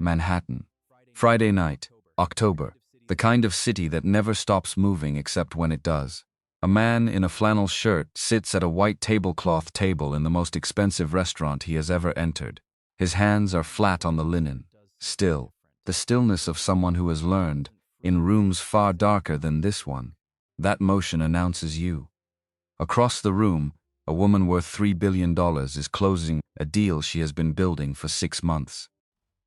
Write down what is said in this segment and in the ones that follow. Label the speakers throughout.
Speaker 1: Manhattan. Friday night, October. The kind of city that never stops moving except when it does. A man in a flannel shirt sits at a white tablecloth table in the most expensive restaurant he has ever entered. His hands are flat on the linen. Still, the stillness of someone who has learned, in rooms far darker than this one. That motion announces you. Across the room, a woman worth $3 billion is closing a deal she has been building for 6 months.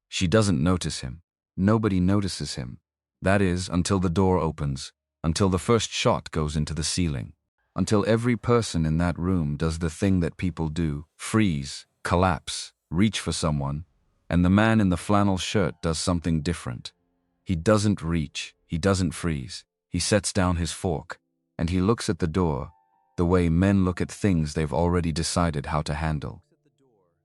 Speaker 1: She doesn't notice him. Nobody notices him. That is, until the door opens, until the first shot goes into the ceiling, until every person in that room does the thing that people do: freeze, collapse, reach for someone, and the man in the flannel shirt does something different. He doesn't reach, he doesn't freeze. He sets down his fork, and he looks at the door, the way men look at things they've already decided how to handle.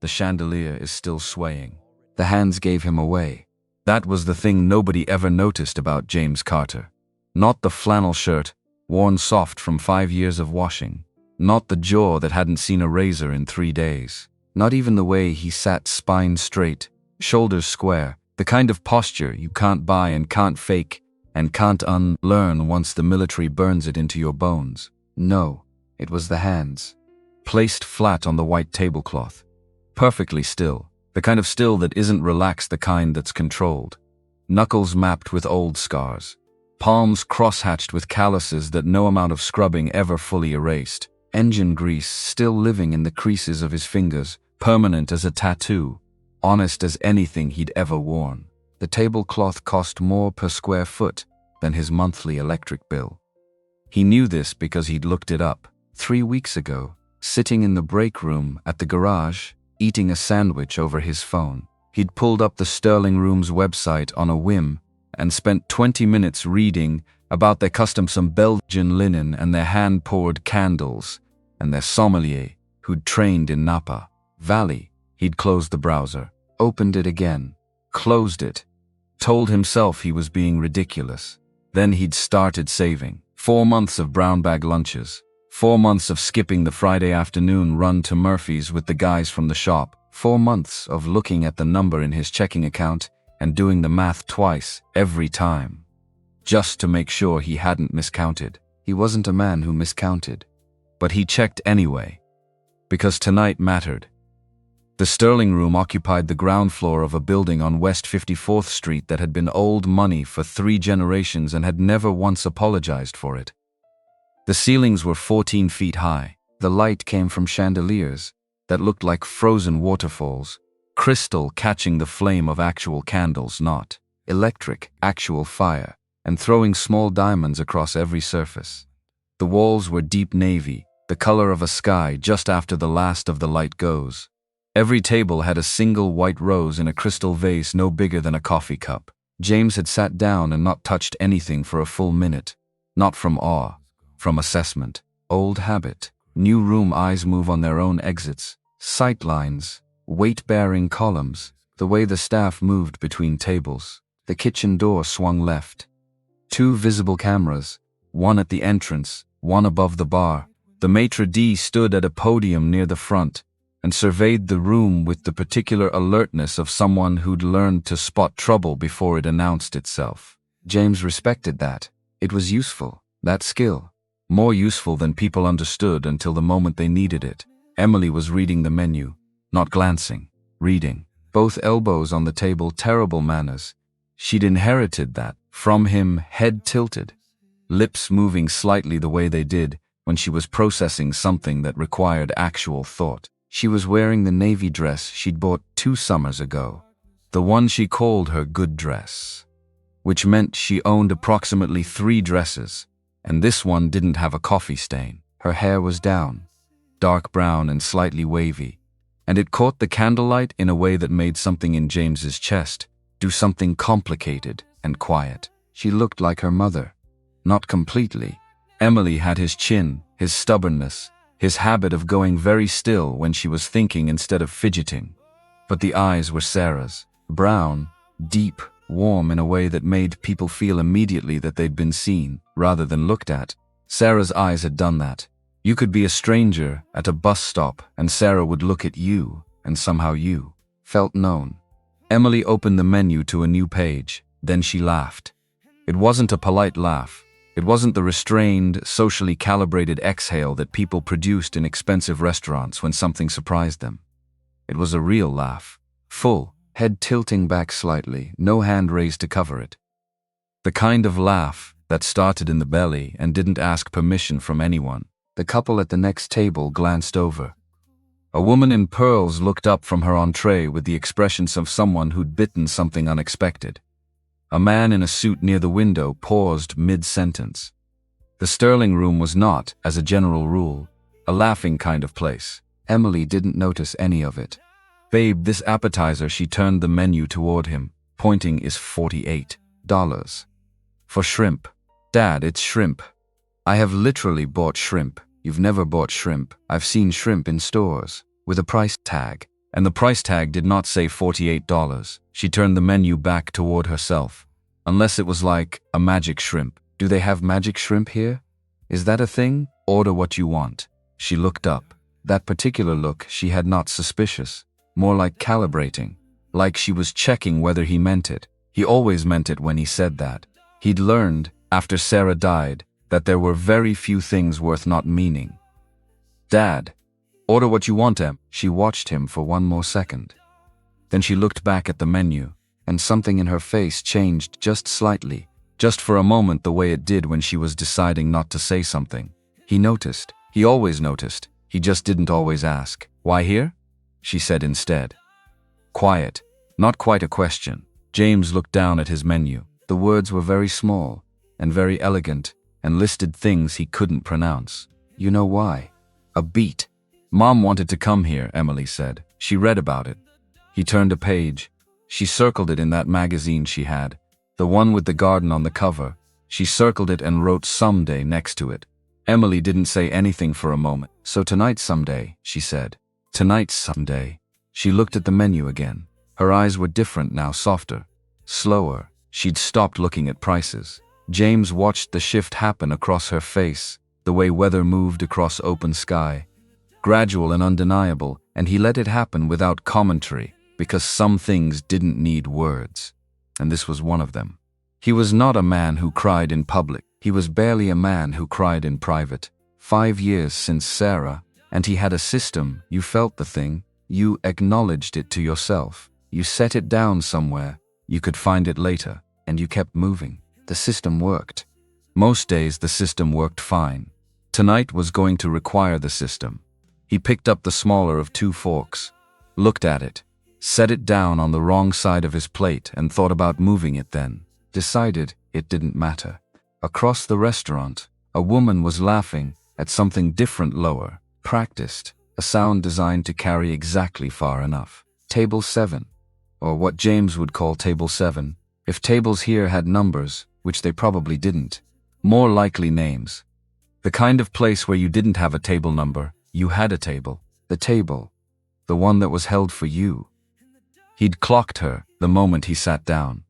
Speaker 1: The chandelier is still swaying. The hands gave him away. That was the thing nobody ever noticed about James Carter. Not the flannel shirt, worn soft from 5 years of washing. Not the jaw that hadn't seen a razor in 3 days. Not even the way he sat spine straight, shoulders square, the kind of posture you can't buy and can't fake and can't unlearn once the military burns it into your bones. No, it was the hands. Placed flat on the white tablecloth. Perfectly still. The kind of still that isn't relaxed, the kind that's controlled. Knuckles mapped with old scars. Palms cross-hatched with calluses that no amount of scrubbing ever fully erased. Engine grease still living in the creases of his fingers, permanent as a tattoo, honest as anything he'd ever worn. The tablecloth cost more per square foot than his monthly electric bill. He knew this because he'd looked it up. 3 weeks ago, sitting in the break room at the garage, eating a sandwich over his phone. He'd pulled up the Sterling Room's website on a whim and spent 20 minutes reading about their custom Belgian linen and their hand-poured candles and their sommelier who'd trained in Napa Valley. He'd closed the browser, opened it again, closed it, told himself he was being ridiculous. Then he'd started saving. 4 months of brown bag lunches. 4 months of skipping the Friday afternoon run to Murphy's with the guys from the shop. 4 months of looking at the number in his checking account and doing the math twice every time, just to make sure he hadn't miscounted. He wasn't a man who miscounted, but he checked anyway, because tonight mattered. The Sterling Room occupied the ground floor of a building on West 54th Street that had been old money for 3 generations and had never once apologized for it. The ceilings were 14 feet high. The light came from chandeliers that looked like frozen waterfalls, crystal catching the flame of actual candles, not electric, actual fire, and throwing small diamonds across every surface. The walls were deep navy, the color of a sky just after the last of the light goes. Every table had a single white rose in a crystal vase no bigger than a coffee cup. James had sat down and not touched anything for a full minute. Not from awe, from assessment. Old habit. New room eyes move on their own exits. Sight lines. Weight-bearing columns. The way the staff moved between tables. The kitchen door swung left. 2 visible cameras. One at the entrance, one above the bar. The maitre d' stood at a podium near the front and surveyed the room with the particular alertness of someone who'd learned to spot trouble before it announced itself. James respected that. It was useful, that skill. More useful than people understood until the moment they needed it. Emily was reading the menu, not glancing, reading. Both elbows on the table, terrible manners. She'd inherited that from him, head tilted, lips moving slightly the way they did when she was processing something that required actual thought. She was wearing the navy dress she'd bought 2 summers ago, the one she called her good dress, which meant she owned approximately 3 dresses, and this one didn't have a coffee stain. Her hair was down, dark brown and slightly wavy, and it caught the candlelight in a way that made something in James's chest do something complicated and quiet. She looked like her mother. Not completely. Emily had his chin, his stubbornness, his habit of going very still when she was thinking instead of fidgeting. But the eyes were Sarah's. Brown, deep, warm in a way that made people feel immediately that they'd been seen, rather than looked at. Sarah's eyes had done that. You could be a stranger at a bus stop and Sarah would look at you, and somehow you felt known. Emily opened the menu to a new page. Then she laughed. It wasn't a polite laugh. It wasn't the restrained, socially calibrated exhale that people produced in expensive restaurants when something surprised them. It was a real laugh. Full, head tilting back slightly, no hand raised to cover it. The kind of laugh that started in the belly and didn't ask permission from anyone. The couple at the next table glanced over. A woman in pearls looked up from her entree with the expressions of someone who'd bitten something unexpected. A man in a suit near the window paused mid-sentence. The Sterling Room was not, as a general rule, a laughing kind of place. Emily didn't notice any of it. "Babe, this appetizer," she turned the menu toward him, pointing, "is $48. For shrimp." "Dad, it's shrimp." "I have literally bought shrimp." "You've never bought shrimp. I've seen shrimp in stores. With a price tag." And the price tag did not say $48. She turned the menu back toward herself. "Unless it was like a magic shrimp." "Do they have magic shrimp here? Is that a thing?" "Order what you want." She looked up. That particular look she had not suspicious. More like calibrating. Like she was checking whether he meant it. He always meant it when he said that. He'd learned, after Sarah died, that there were very few things worth not meaning. "Dad, order what you want, Em." She watched him for one more second. Then she looked back at the menu, and something in her face changed just slightly, just for a moment the way it did when she was deciding not to say something. He noticed. He always noticed. He just didn't always ask. "Why here?" she said instead. Quiet. Not quite a question. James looked down at his menu. The words were very small, and very elegant, and listed things he couldn't pronounce. "You know why?" "A beat." "Mom wanted to come here," Emily said. "She read about it." He turned a page. She circled it in that magazine she had, the one with the garden on the cover. She circled it and wrote "someday" next to it. Emily didn't say anything for a moment. "So tonight someday," she said. "Tonight someday." She looked at the menu again. Her eyes were different now, softer, slower. She'd stopped looking at prices. James watched the shift happen across her face, the way weather moved across open sky. Gradual and undeniable, and he let it happen without commentary, because some things didn't need words. And this was one of them. He was not a man who cried in public. He was barely a man who cried in private. 5 years since Sarah, and he had a system. You felt the thing. You acknowledged it to yourself. You set it down somewhere. You could find it later, and you kept moving. The system worked. Most days the system worked fine. Tonight was going to require the system. He picked up the smaller of 2 forks, looked at it, set it down on the wrong side of his plate and thought about moving it then. Decided it didn't matter. Across the restaurant, a woman was laughing at something different lower, practiced, a sound designed to carry exactly far enough. Table 7, or what James would call Table 7, if tables here had numbers, which they probably didn't. More likely names. The kind of place where you didn't have a table number, you had a table. The table. The one that was held for you. He'd clocked her the moment he sat down.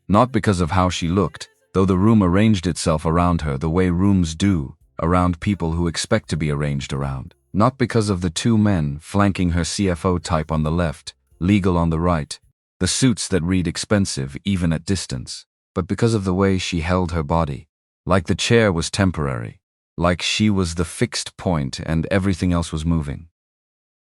Speaker 1: Not because of how she looked, though the room arranged itself around her the way rooms do, around people who expect to be arranged around. Not because of the 2 men flanking her CFO type on the left, legal on the right, the suits that read expensive even at distance, but because of the way she held her body. Like the chair was temporary. Like she was the fixed point and everything else was moving.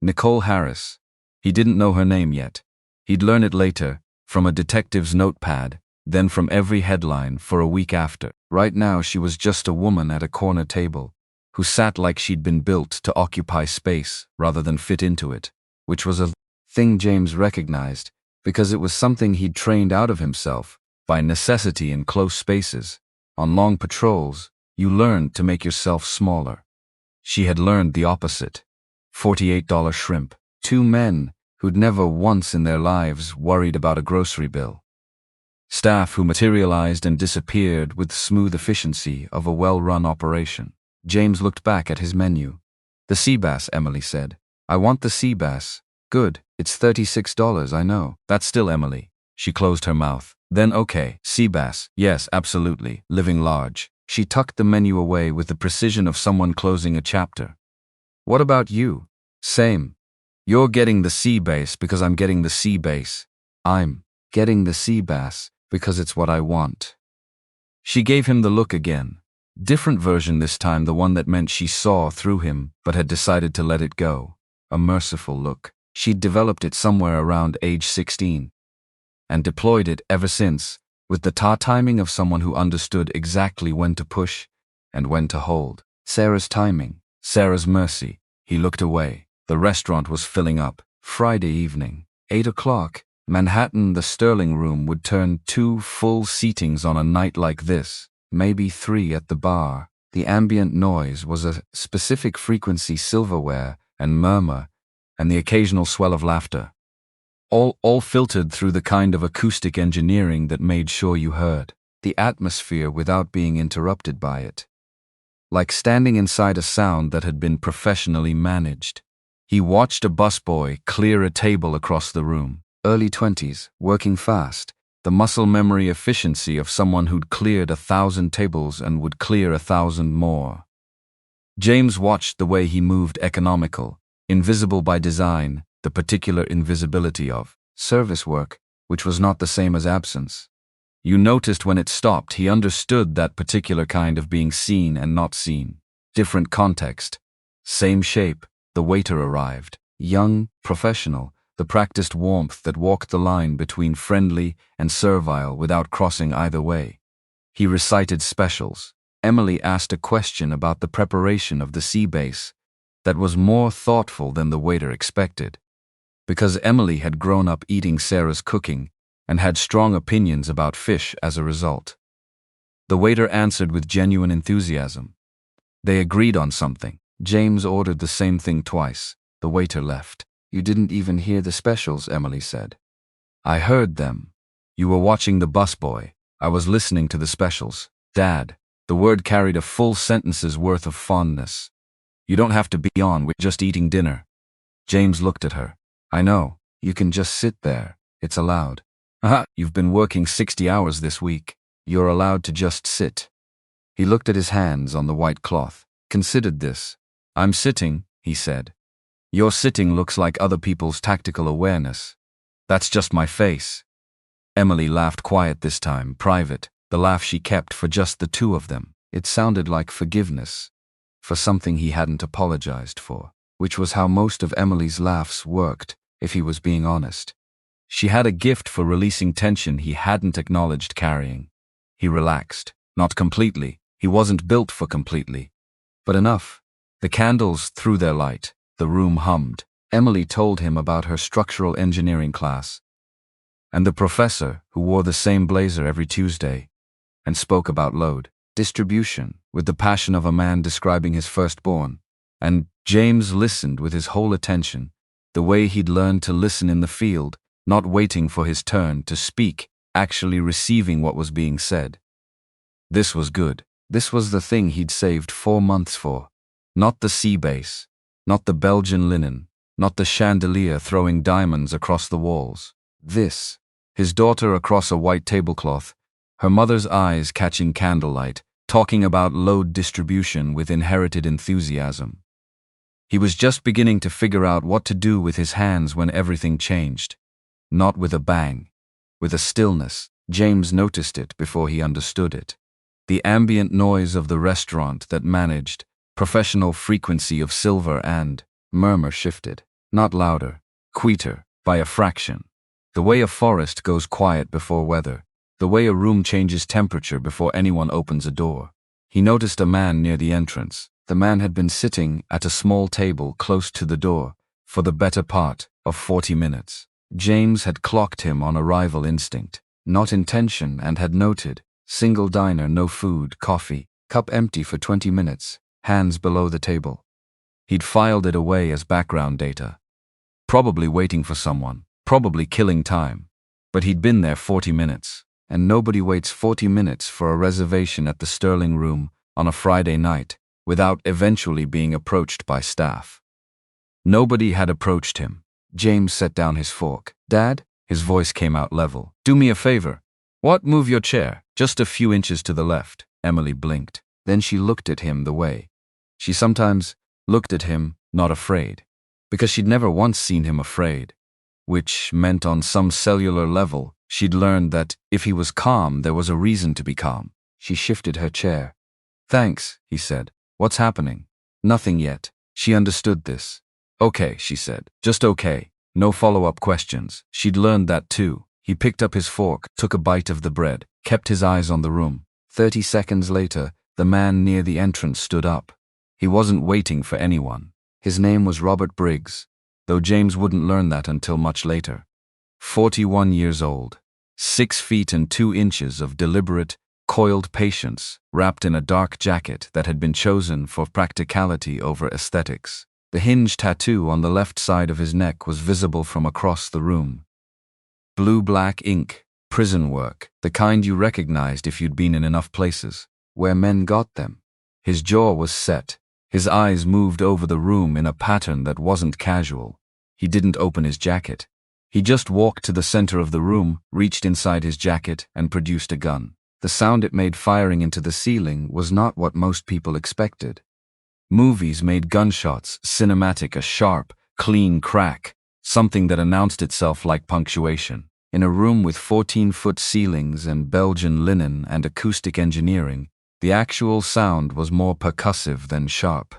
Speaker 1: Nicole Harris. He didn't know her name yet. He'd learn it later, from a detective's notepad, then from every headline for a week after. Right now she was just a woman at a corner table, who sat like she'd been built to occupy space rather than fit into it, which was a thing James recognized, because it was something he'd trained out of himself, by necessity in close spaces. On long patrols, you learned to make yourself smaller. She had learned the opposite. $48 shrimp. 2 men who'd never once in their lives worried about a grocery bill. Staff who materialized and disappeared with smooth efficiency of a well-run operation. James looked back at his menu. "The sea bass," Emily said. "I want the sea bass." "Good. It's $36, I know." "That's still Emily." She closed her mouth. "Then okay, sea bass. Yes, absolutely. Living large." She tucked the menu away with the precision of someone closing a chapter. "What about you?" "Same. You're getting the sea bass because I'm getting the sea bass." I'm getting the sea bass because it's what I want. She gave him the look again. Different version this time, the one that meant she saw through him but had decided to let it go. A merciful look. She'd developed it somewhere around age 16 and deployed it ever since, with the timing of someone who understood exactly when to push and when to hold. Sarah's timing, Sarah's mercy. He looked away. The restaurant was filling up. Friday evening, 8 o'clock. Manhattan, the Sterling Room would turn 2 full seatings on a night like this, maybe 3 at the bar. The ambient noise was a specific frequency, silverware and murmur, and the occasional swell of laughter. All filtered through the kind of acoustic engineering that made sure you heard the atmosphere without being interrupted by it. Like standing inside a sound that had been professionally managed. He watched a busboy clear a table across the room. Early 20s, working fast, the muscle memory efficiency of someone who'd cleared 1,000 tables and would clear 1,000 more. James watched the way he moved, economical, invisible by design, the particular invisibility of service work, which was not the same as absence. You noticed when it stopped. He understood that particular kind of being seen and not seen. Different context. Same shape. The waiter arrived. Young, professional, the practiced warmth that walked the line between friendly and servile without crossing either way. He recited specials. Emily asked a question about the preparation of the sea bass that was more thoughtful than the waiter expected. Because Emily had grown up eating Sarah's cooking and had strong opinions about fish as a result. The waiter answered with genuine enthusiasm. They agreed on something. James ordered the same thing twice. The waiter left. You didn't even hear the specials, Emily said. I heard them. You were watching the busboy. I was listening to the specials. Dad. The word carried a full sentence's worth of fondness. You don't have to be on, we're just eating dinner. James looked at her. I know. You can just sit there. It's allowed. Aha, you've been working 60 hours this week. You're allowed to just sit. He looked at his hands on the white cloth. Considered this. I'm sitting, he said. Your sitting looks like other people's tactical awareness. That's just my face. Emily laughed, quiet this time, private, the laugh she kept for just the two of them. It sounded like forgiveness for something he hadn't apologized for, which was how most of Emily's laughs worked, if he was being honest. She had a gift for releasing tension he hadn't acknowledged carrying. He relaxed. Not completely. He wasn't built for completely. But enough. The candles threw their light. The room hummed. Emily told him about her structural engineering class and the professor who wore the same blazer every Tuesday and spoke about load distribution with the passion of a man describing his firstborn. And James listened with his whole attention, the way he'd learned to listen in the field, not waiting for his turn to speak, actually receiving what was being said. This was good. This was the thing he'd saved 4 months for. Not the sea base, not the Belgian linen, not the chandelier throwing diamonds across the walls. This, his daughter across a white tablecloth, her mother's eyes catching candlelight, talking about load distribution with inherited enthusiasm. He was just beginning to figure out what to do with his hands when everything changed. Not with a bang, with a stillness. James noticed it before he understood it. The ambient noise of the restaurant that managed, professional frequency of silver and murmur shifted. Not louder, quieter, by a fraction. The way a forest goes quiet before weather. The way a room changes temperature before anyone opens a door. He noticed a man near the entrance. The man had been sitting at a small table close to the door for the better part of 40 minutes. James had clocked him on arrival instinct, not intention, and had noted, single diner, no food, coffee, cup empty for 20 minutes, hands below the table. He'd filed it away as background data. Probably waiting for someone, probably killing time. But he'd been there 40 minutes, and nobody waits 40 minutes for a reservation at the Sterling Room on a Friday night without eventually being approached by staff. Nobody had approached him. James set down his fork. Dad? His voice came out level. Do me a favor. What? Move your chair. Just a few inches to the left. Emily blinked. Then she looked at him the way she sometimes looked at him, not afraid. Because she'd never once seen him afraid. which meant on some cellular level, she'd learned that if he was calm, there was a reason to be calm. She shifted her chair. "Thanks," he said. "What's happening?" "Nothing yet." She understood this. "Okay," she said. "Just okay. No follow-up questions." She'd learned that too. He picked up his fork, took a bite of the bread, kept his eyes on the room. 30 seconds later, the man near the entrance stood up. He wasn't waiting for anyone. His name was Robert Briggs, though James wouldn't learn that until much later. 41 years old. 6 feet and 2 inches of deliberate, coiled patience, wrapped in a dark jacket that had been chosen for practicality over aesthetics. The hinge tattoo on the left side of his neck was visible from across the room. Blue-black ink, prison work, the kind you recognized if you'd been in enough places, where men got them. His jaw was set. His eyes moved over the room in a pattern that wasn't casual. He didn't open his jacket. He just walked to the center of the room, reached inside his jacket, and produced a gun. The sound it made firing into the ceiling was not what most people expected. Movies made gunshots cinematic, a sharp, clean crack, something that announced itself like punctuation. In a room with 14-foot ceilings and Belgian linen and acoustic engineering, the actual sound was more percussive than sharp.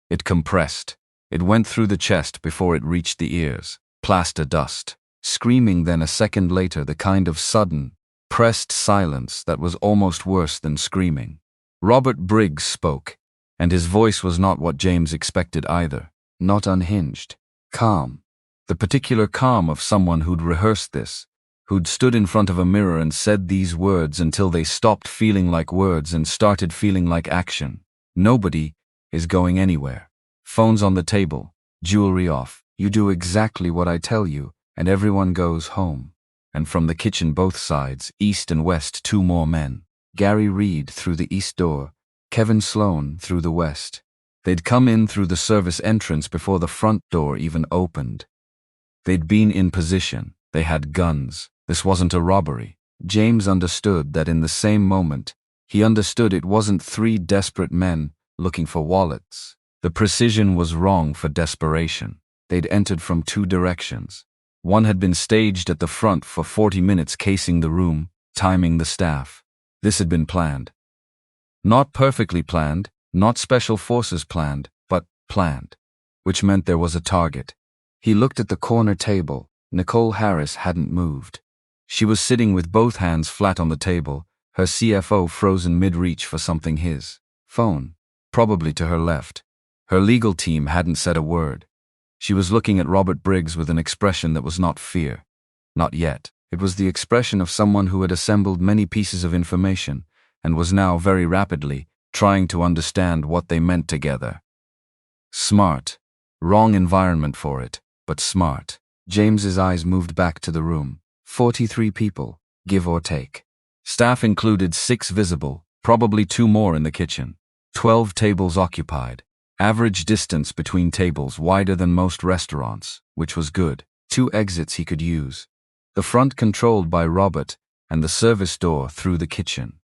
Speaker 1: It compressed. It went through the chest before it reached the ears. Plaster dust. Screaming then a second later, the kind of sudden, pressed silence that was almost worse than screaming. Robert Briggs spoke, and his voice was not what James expected either. Not unhinged. Calm. The particular calm of someone who'd rehearsed this, who'd stood in front of a mirror and said these words until they stopped feeling like words and started feeling like action. Nobody is going anywhere. Phones on the table, jewelry off. You do exactly what I tell you, and everyone goes home. And from the kitchen both sides, east and west, 2 more men. Gary Reed through the east door, Kevin Sloan through the west. They'd come in through the service entrance before the front door even opened. They'd been in position. They had guns. This wasn't a robbery. James understood that in the same moment. He understood it wasn't 3 desperate men looking for wallets. The precision was wrong for desperation. They'd entered from 2 directions. One had been staged at the front for 40 minutes, casing the room, timing the staff. This had been planned. Not perfectly planned, not special forces planned, but planned. Which meant there was a target. He looked at the corner table. Nicole Harris hadn't moved. She was sitting with both hands flat on the table, her CFO frozen mid-reach for something, his phone, probably to her left. Her legal team hadn't said a word. She was looking at Robert Briggs with an expression that was not fear. Not yet. It was the expression of someone who had assembled many pieces of information and was now very rapidly trying to understand what they meant together. Smart. Wrong environment for it, but smart. James's eyes moved back to the room. 43 people, give or take. Staff included 6 visible, probably 2 more in the kitchen. 12 tables occupied. Average distance between tables wider than most restaurants, which was good. 2 exits he could use. The front controlled by Robert and the service door through the kitchen,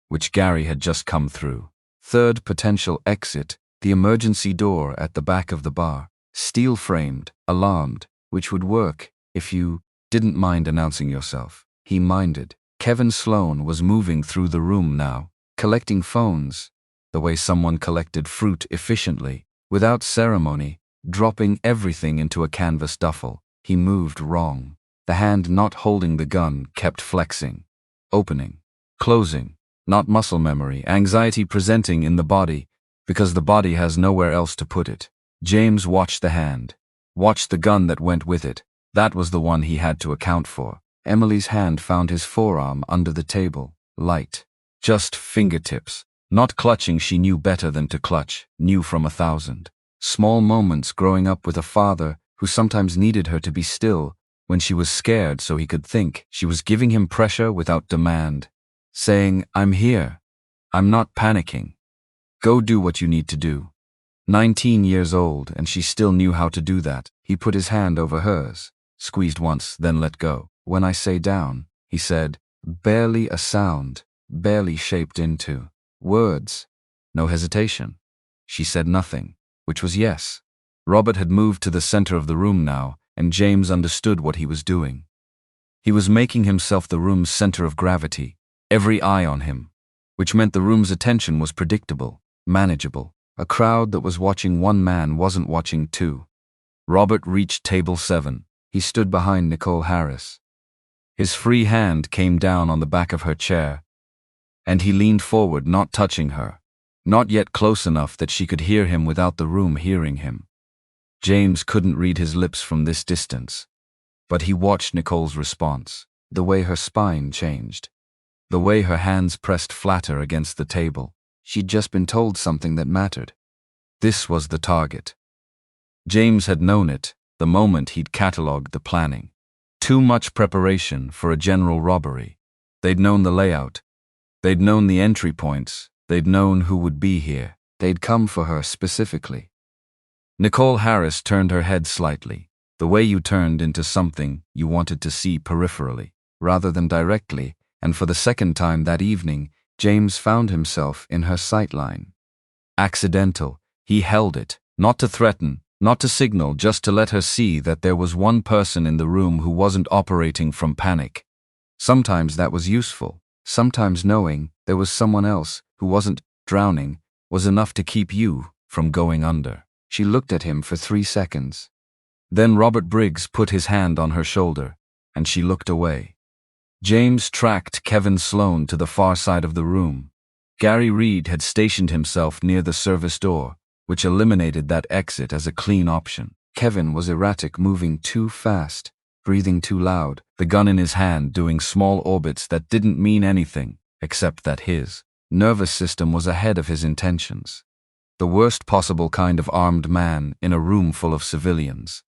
Speaker 1: which Gary had just come through. 3rd potential exit, the emergency door at the back of the bar. Steel-framed, alarmed, which would work if you didn't mind announcing yourself. He minded. Kevin Sloan was moving through the room now, collecting phones, the way someone collected fruit efficiently, without ceremony, dropping everything into a canvas duffel. He moved wrong. The hand not holding the gun kept flexing, opening, closing, not muscle memory, anxiety presenting in the body, because the body has nowhere else to put it. James watched the hand, watched the gun that went with it. That was the one he had to account for. Emily's hand found his forearm under the table, light. Just fingertips. Not clutching, she knew better than to clutch, knew from 1,000 small moments growing up with a father who sometimes needed her to be still when she was scared so he could think. She was giving him pressure without demand, saying, "I'm here. I'm not panicking. Go do what you need to do." 19 years old, and she still knew how to do that. He put his hand over hers, squeezed once, then let go. "When I say down," he said, barely a sound, barely shaped into words. No hesitation. She said nothing, which was yes. Robert had moved to the center of the room now, and James understood what he was doing. He was making himself the room's center of gravity, every eye on him, which meant the room's attention was predictable, manageable. A crowd that was watching one man wasn't watching two. Robert reached table 7. He stood behind Nicole Harris. His free hand came down on the back of her chair, and he leaned forward, not touching her, not yet close enough that she could hear him without the room hearing him. James couldn't read his lips from this distance, but he watched Nicole's response, the way her spine changed, the way her hands pressed flatter against the table. She'd just been told something that mattered. This was the target. James had known it the moment he'd catalogued the planning. Too much preparation for a general robbery. They'd known the layout. They'd known the entry points. They'd known who would be here. They'd come for her specifically. Nicole Harris turned her head slightly, the way you turned into something you wanted to see peripherally, rather than directly, and for the second time that evening, James found himself in her sightline. Accidental, he held it, not to threaten, not to signal, just to let her see that there was one person in the room who wasn't operating from panic. Sometimes that was useful. Sometimes knowing there was someone else who wasn't drowning was enough to keep you from going under. She looked at him for 3 seconds. Then Robert Briggs put his hand on her shoulder, and she looked away. James tracked Kevin Sloan to the far side of the room. Gary Reed had stationed himself near the service door, which eliminated that exit as a clean option. Kevin was erratic, moving too fast, breathing too loud, the gun in his hand doing small orbits that didn't mean anything, except that his nervous system was ahead of his intentions. The worst possible kind of armed man in a room full of civilians.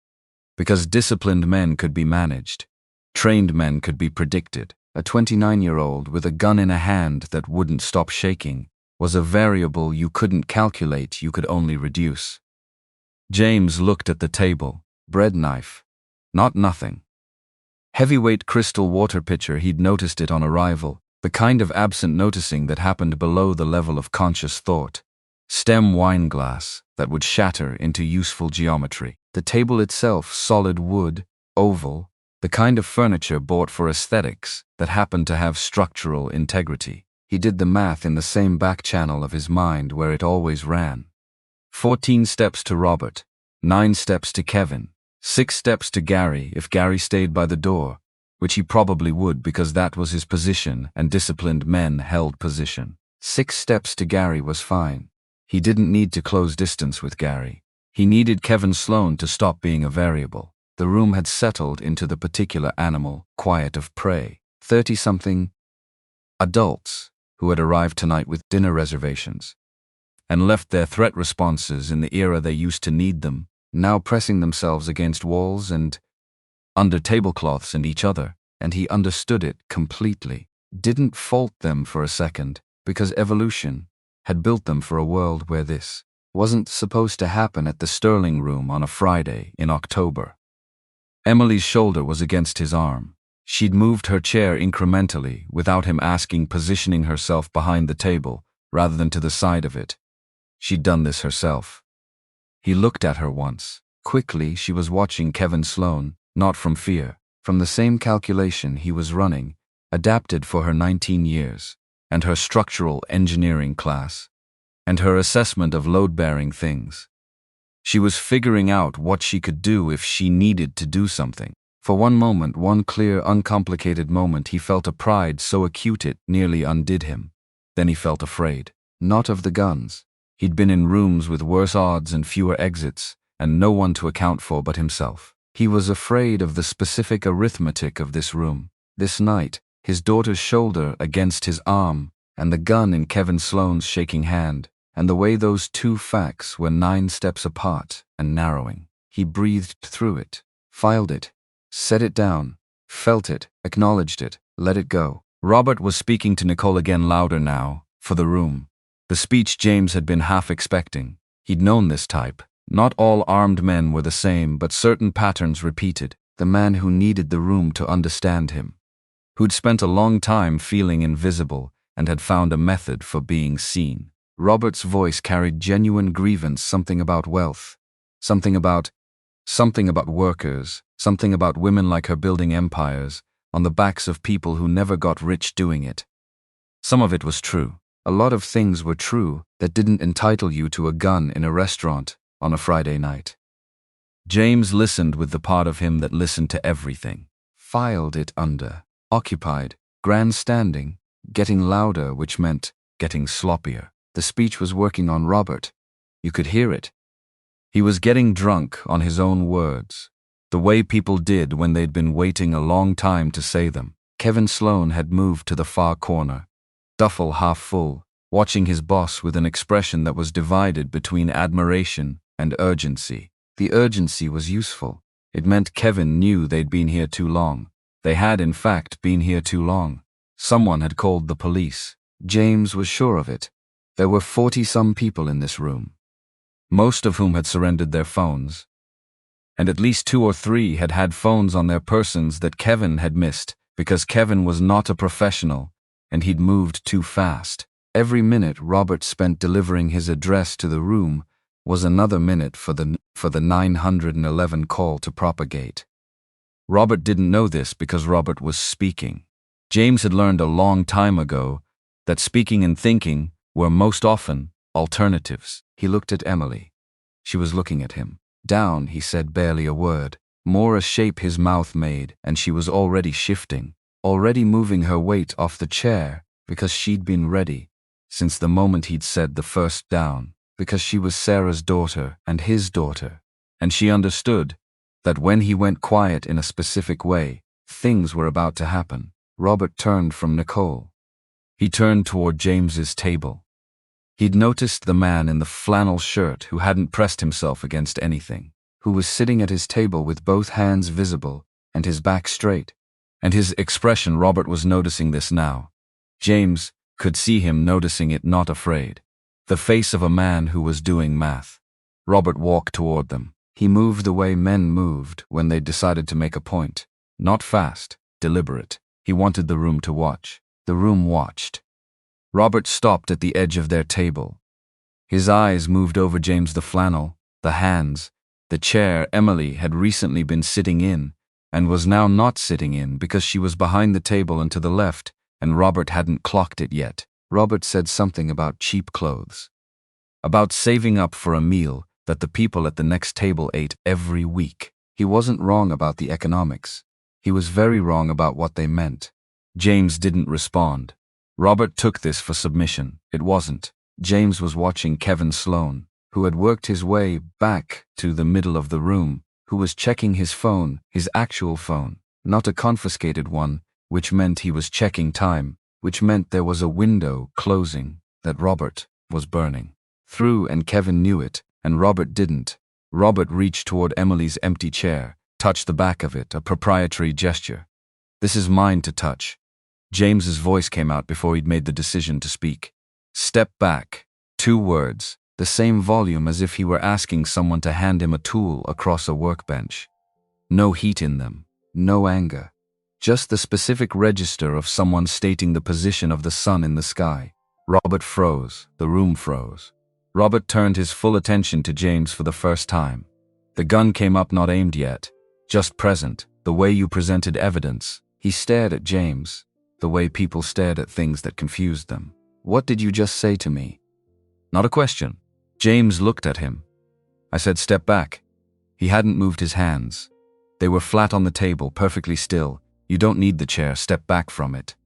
Speaker 1: Because disciplined men could be managed. Trained men could be predicted. A 29-year-old with a gun in a hand that wouldn't stop shaking was a variable you couldn't calculate, you could only reduce. James looked at the table. Bread knife. Not nothing. Heavyweight crystal water pitcher, he'd noticed it on arrival, the kind of absent noticing that happened below the level of conscious thought. Stem wine glass that would shatter into useful geometry. The table itself, solid wood, oval, the kind of furniture bought for aesthetics that happened to have structural integrity. He did the math in the same back channel of his mind where it always ran. 14 steps to Robert, 9 steps to Kevin, 6 steps to Gary if Gary stayed by the door, which he probably would because that was his position and disciplined men held position. 6 steps to Gary was fine. He didn't need to close distance with Gary. He needed Kevin Sloan to stop being a variable. The room had settled into the particular animal, quiet of prey. 30-something adults who had arrived tonight with dinner reservations and left their threat responses in the era they used to need them, now pressing themselves against walls and under tablecloths and each other, and he understood it completely. Didn't fault them for a second, because evolution had built them for a world where this wasn't supposed to happen at the Sterling Room on a Friday in October. Emily's shoulder was against his arm. She'd moved her chair incrementally without him asking, positioning herself behind the table rather than to the side of it. She'd done this herself. He looked at her once. Quickly, she was watching Kevin Sloan, not from fear, from the same calculation he was running, adapted for her 19 years, and her structural engineering class, and her assessment of load-bearing things. She was figuring out what she could do if she needed to do something. For one moment, one clear, uncomplicated moment, he felt a pride so acute it nearly undid him. Then he felt afraid. Not of the guns. He'd been in rooms with worse odds and fewer exits, and no one to account for but himself. He was afraid of the specific arithmetic of this room. This night, his daughter's shoulder against his arm, and the gun in Kevin Sloan's shaking hand, and the way those two facts were 9 steps apart and narrowing. He breathed through it, filed it, set it down, felt it, acknowledged it, let it go. Robert was speaking to Nicole again, louder now, for the room. The speech James had been half expecting. He'd known this type. Not all armed men were the same, but certain patterns repeated. The man who needed the room to understand him. Who'd spent a long time feeling invisible and had found a method for being seen. Robert's voice carried genuine grievance, something about wealth, something about workers, Something about women like her building empires on the backs of people who never got rich doing it. Some of it was true. A lot of things were true that didn't entitle you to a gun in a restaurant on a Friday night. James listened with the part of him that listened to everything. Filed it under. Occupied. Grandstanding. Getting louder, which meant getting sloppier. The speech was working on Robert. You could hear it. He was getting drunk on his own words, the way people did when they'd been waiting a long time to say them. Kevin Sloan had moved to the far corner, duffel half full, watching his boss with an expression that was divided between admiration and urgency. The urgency was useful. It meant Kevin knew they'd been here too long. They had, in fact, been here too long. Someone had called the police. James was sure of it. There were 40-some people in this room, most of whom had surrendered their phones. And at least 2 or 3 had had phones on their persons that Kevin had missed because Kevin was not a professional and he'd moved too fast. Every minute Robert spent delivering his address to the room was another minute for the 911 call to propagate. Robert didn't know this because Robert was speaking. James had learned a long time ago that speaking and thinking were most often alternatives. He looked at Emily. She was looking at him. Down, he said barely a word. More a shape his mouth made, and she was already shifting, already moving her weight off the chair because she'd been ready since the moment he'd said the first down, because she was Sarah's daughter and his daughter, and she understood that when he went quiet in a specific way, things were about to happen. Robert turned from Nicole. He turned toward James's table. He'd noticed the man in the flannel shirt who hadn't pressed himself against anything, who was sitting at his table with both hands visible and his back straight. And his expression, Robert was noticing this now. James could see him noticing it, not afraid. The face of a man who was doing math. Robert walked toward them. He moved the way men moved when they decided to make a point. Not fast, deliberate. He wanted the room to watch. The room watched. Robert stopped at the edge of their table. His eyes moved over James, the flannel, the hands, the chair Emily had recently been sitting in and was now not sitting in because she was behind the table and to the left, and Robert hadn't clocked it yet. Robert said something about cheap clothes, about saving up for a meal that the people at the next table ate every week. He wasn't wrong about the economics. He was very wrong about what they meant. James didn't respond. Robert took this for submission. It wasn't. James was watching Kevin Sloan, who had worked his way back to the middle of the room, who was checking his phone, his actual phone, not a confiscated one, which meant he was checking time, which meant there was a window closing that Robert was burning through, and Kevin knew it, and Robert didn't. Robert reached toward Emily's empty chair, touched the back of it, a proprietary gesture. "This is mine to touch." James's voice came out before he'd made the decision to speak. "Step back." 2 words, the same volume as if he were asking someone to hand him a tool across a workbench. No heat in them, no anger. Just the specific register of someone stating the position of the sun in the sky. Robert froze. The room froze. Robert turned his full attention to James for the first time. The gun came up, not aimed yet, just present, the way you presented evidence. He stared at James, the way people stared at things that confused them. "What did you just say to me?" Not a question. James looked at him. "I said step back." He hadn't moved his hands. They were flat on the table, perfectly still. "You don't need the chair, step back from it."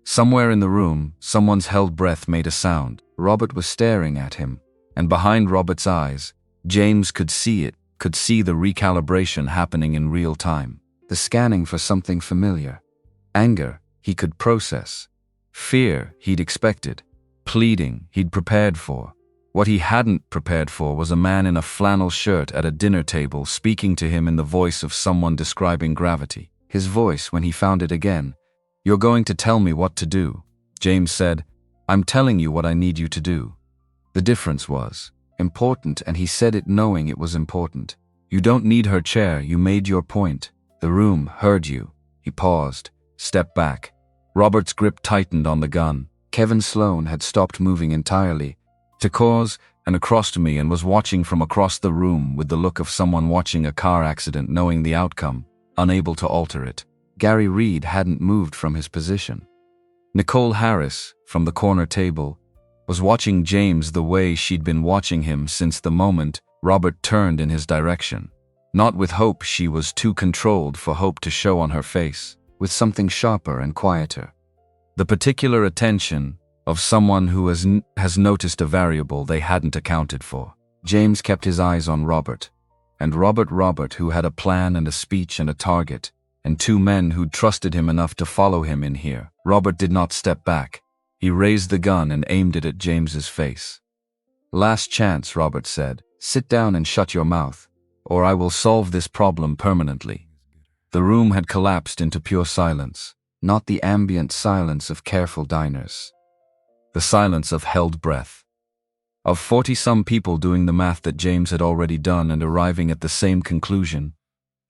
Speaker 1: Somewhere in the room, someone's held breath made a sound. Robert was staring at him, and behind Robert's eyes, James could see it, could see the recalibration happening in real time. The scanning for something familiar. Anger, he could process. Fear, he'd expected. Pleading, he'd prepared for. What he hadn't prepared for was a man in a flannel shirt at a dinner table speaking to him in the voice of someone describing gravity. His voice, when he found it again. "You're going to tell me what to do." James said, "I'm telling you what I need you to do." The difference was important, and he said it knowing it was important. "You don't need her chair, you made your point. The room heard you." He paused, stepped back. Robert's grip tightened on the gun. Kevin Sloan had stopped moving entirely, to cause and across to me, and was watching from across the room with the look of someone watching a car accident, knowing the outcome. unable to alter it. Gary Reed hadn't moved from his position. Nicole Harris, from the corner table, was watching James the way she'd been watching him since the moment Robert turned in his direction. Not with hope, she was too controlled for hope to show on her face, with something sharper and quieter. The particular attention of someone who has noticed a variable they hadn't accounted for. James kept his eyes on Robert. And Robert, who had a plan and a speech and a target, and two men who'd trusted him enough to follow him in here. Robert did not step back. He raised the gun and aimed it at James's face. "Last chance," Robert said. "Sit down and shut your mouth, or I will solve this problem permanently." The room had collapsed into pure silence, not the ambient silence of careful diners. The silence of held breath. Of 40-some people doing the math that James had already done and arriving at the same conclusion,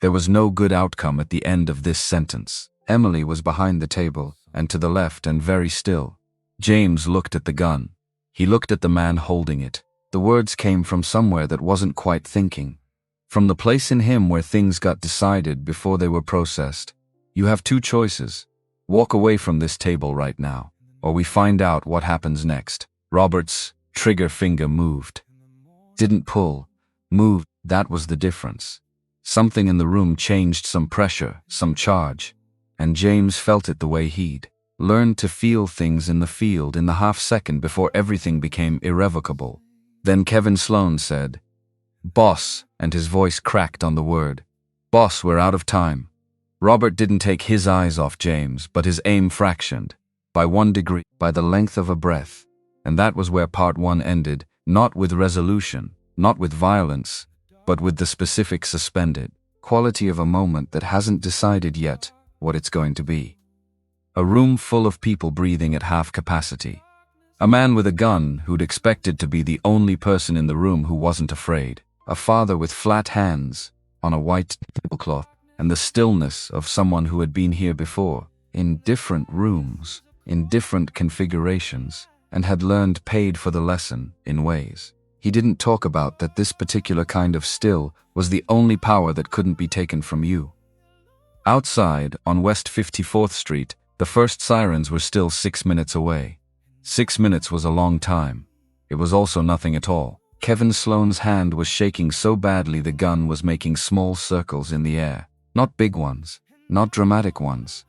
Speaker 1: there was no good outcome at the end of this sentence. Emily was behind the table, and to the left and very still. James looked at the gun. He looked at the man holding it. The words came from somewhere that wasn't quite thinking. From the place in him where things got decided before they were processed. You have two choices. Walk away from this table right now, or we find out what happens next. Robert's trigger finger moved. Didn't pull. Moved. That was the difference. Something in the room changed, some pressure, some charge. And James felt it the way he'd learned to feel things in the field in the half-second before everything became irrevocable. Then Kevin Sloan said, "Boss," and his voice cracked on the word. "Boss, we're out of time." Robert didn't take his eyes off James, but his aim fractioned. By 1 degree, by the length of a breath. And that was where part 1 ended, not with resolution, not with violence, but with the specific suspended quality of a moment that hasn't decided yet what it's going to be. A room full of people breathing at half capacity. A man with a gun who'd expected to be the only person in the room who wasn't afraid. A father with flat hands on a white tablecloth, and the stillness of someone who had been here before, in different rooms, in different configurations, and had learned paid for the lesson in ways. He didn't talk about that this particular kind of still was the only power that couldn't be taken from you. Outside, on West 54th Street, the first sirens were still 6 minutes away. 6 minutes was a long time. It was also nothing at all. Kevin Sloan's hand was shaking so badly the gun was making small circles in the air. Not big ones, not dramatic ones.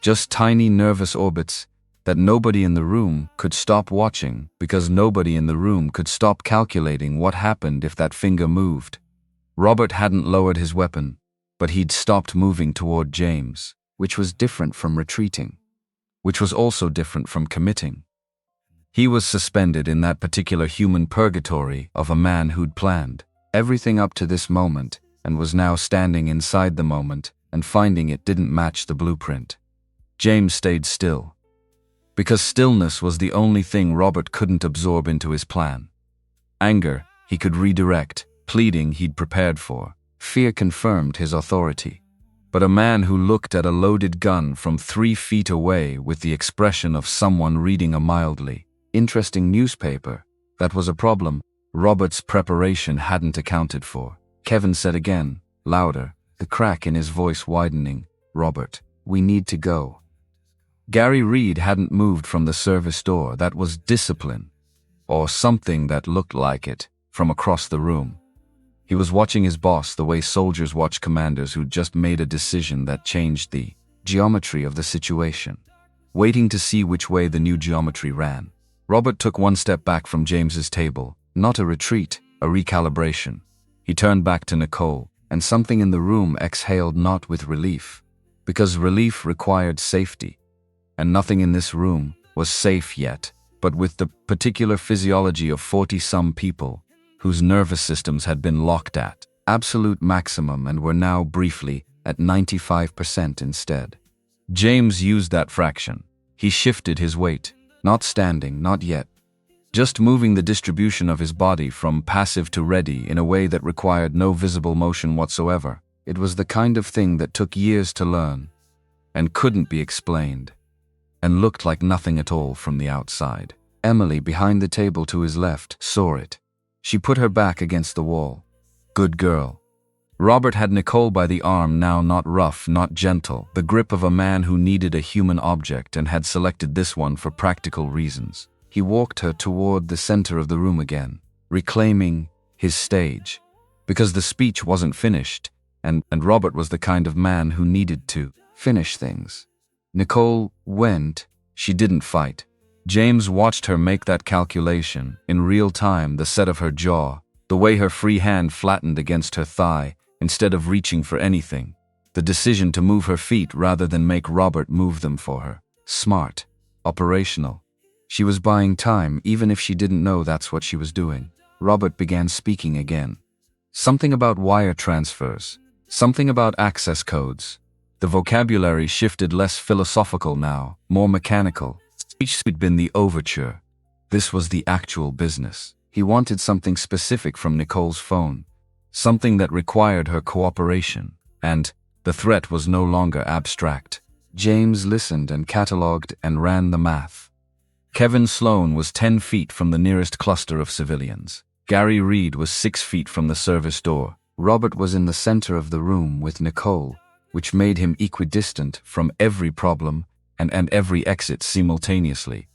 Speaker 1: Just tiny nervous orbits that nobody in the room could stop watching because nobody in the room could stop calculating what happened if that finger moved. Robert hadn't lowered his weapon, but he'd stopped moving toward James, which was different from retreating, which was also different from committing. He was suspended in that particular human purgatory of a man who'd planned everything up to this moment and was now standing inside the moment and finding it didn't match the blueprint. James stayed still. Because stillness was the only thing Robert couldn't absorb into his plan. Anger, he could redirect. Pleading, he'd prepared for. Fear confirmed his authority. But a man who looked at a loaded gun from 3 feet away with the expression of someone reading a mildly interesting newspaper, that was a problem Robert's preparation hadn't accounted for. Kevin said again, louder, the crack in his voice widening, "Robert, we need to go." Gary Reed hadn't moved from the service door. That was discipline, or something that looked like it, from across the room. He was watching his boss the way soldiers watch commanders who'd just made a decision that changed the geometry of the situation, waiting to see which way the new geometry ran. Robert took 1 step back from James's table, not a retreat, a recalibration. He turned back to Nicole, and something in the room exhaled not with relief, because relief required safety. And nothing in this room was safe yet, but with the particular physiology of 40-some people whose nervous systems had been locked at absolute maximum and were now briefly at 95% instead. James used that fraction. He shifted his weight, not standing, not yet, just moving the distribution of his body from passive to ready in a way that required no visible motion whatsoever. It was the kind of thing that took years to learn and couldn't be explained, and looked like nothing at all from the outside. Emily, behind the table to his left, saw it. She put her back against the wall. "Good girl." Robert had Nicole by the arm now, not rough, not gentle, the grip of a man who needed a human object and had selected this one for practical reasons. He walked her toward the center of the room again, reclaiming his stage. Because the speech wasn't finished, and Robert was the kind of man who needed to finish things. Nicole went, she didn't fight. James watched her make that calculation, in real time, the set of her jaw, the way her free hand flattened against her thigh, instead of reaching for anything. The decision to move her feet rather than make Robert move them for her. Smart. Operational. She was buying time, even if she didn't know that's what she was doing. Robert began speaking again. Something about wire transfers. Something about access codes. The vocabulary shifted, less philosophical now, more mechanical. Speech had been the overture. This was the actual business. He wanted something specific from Nicole's phone. Something that required her cooperation. And the threat was no longer abstract. James listened and catalogued and ran the math. Kevin Sloan was 10 feet from the nearest cluster of civilians. Gary Reed was 6 feet from the service door. Robert was in the center of the room with Nicole, which made him equidistant from every problem and every exit simultaneously,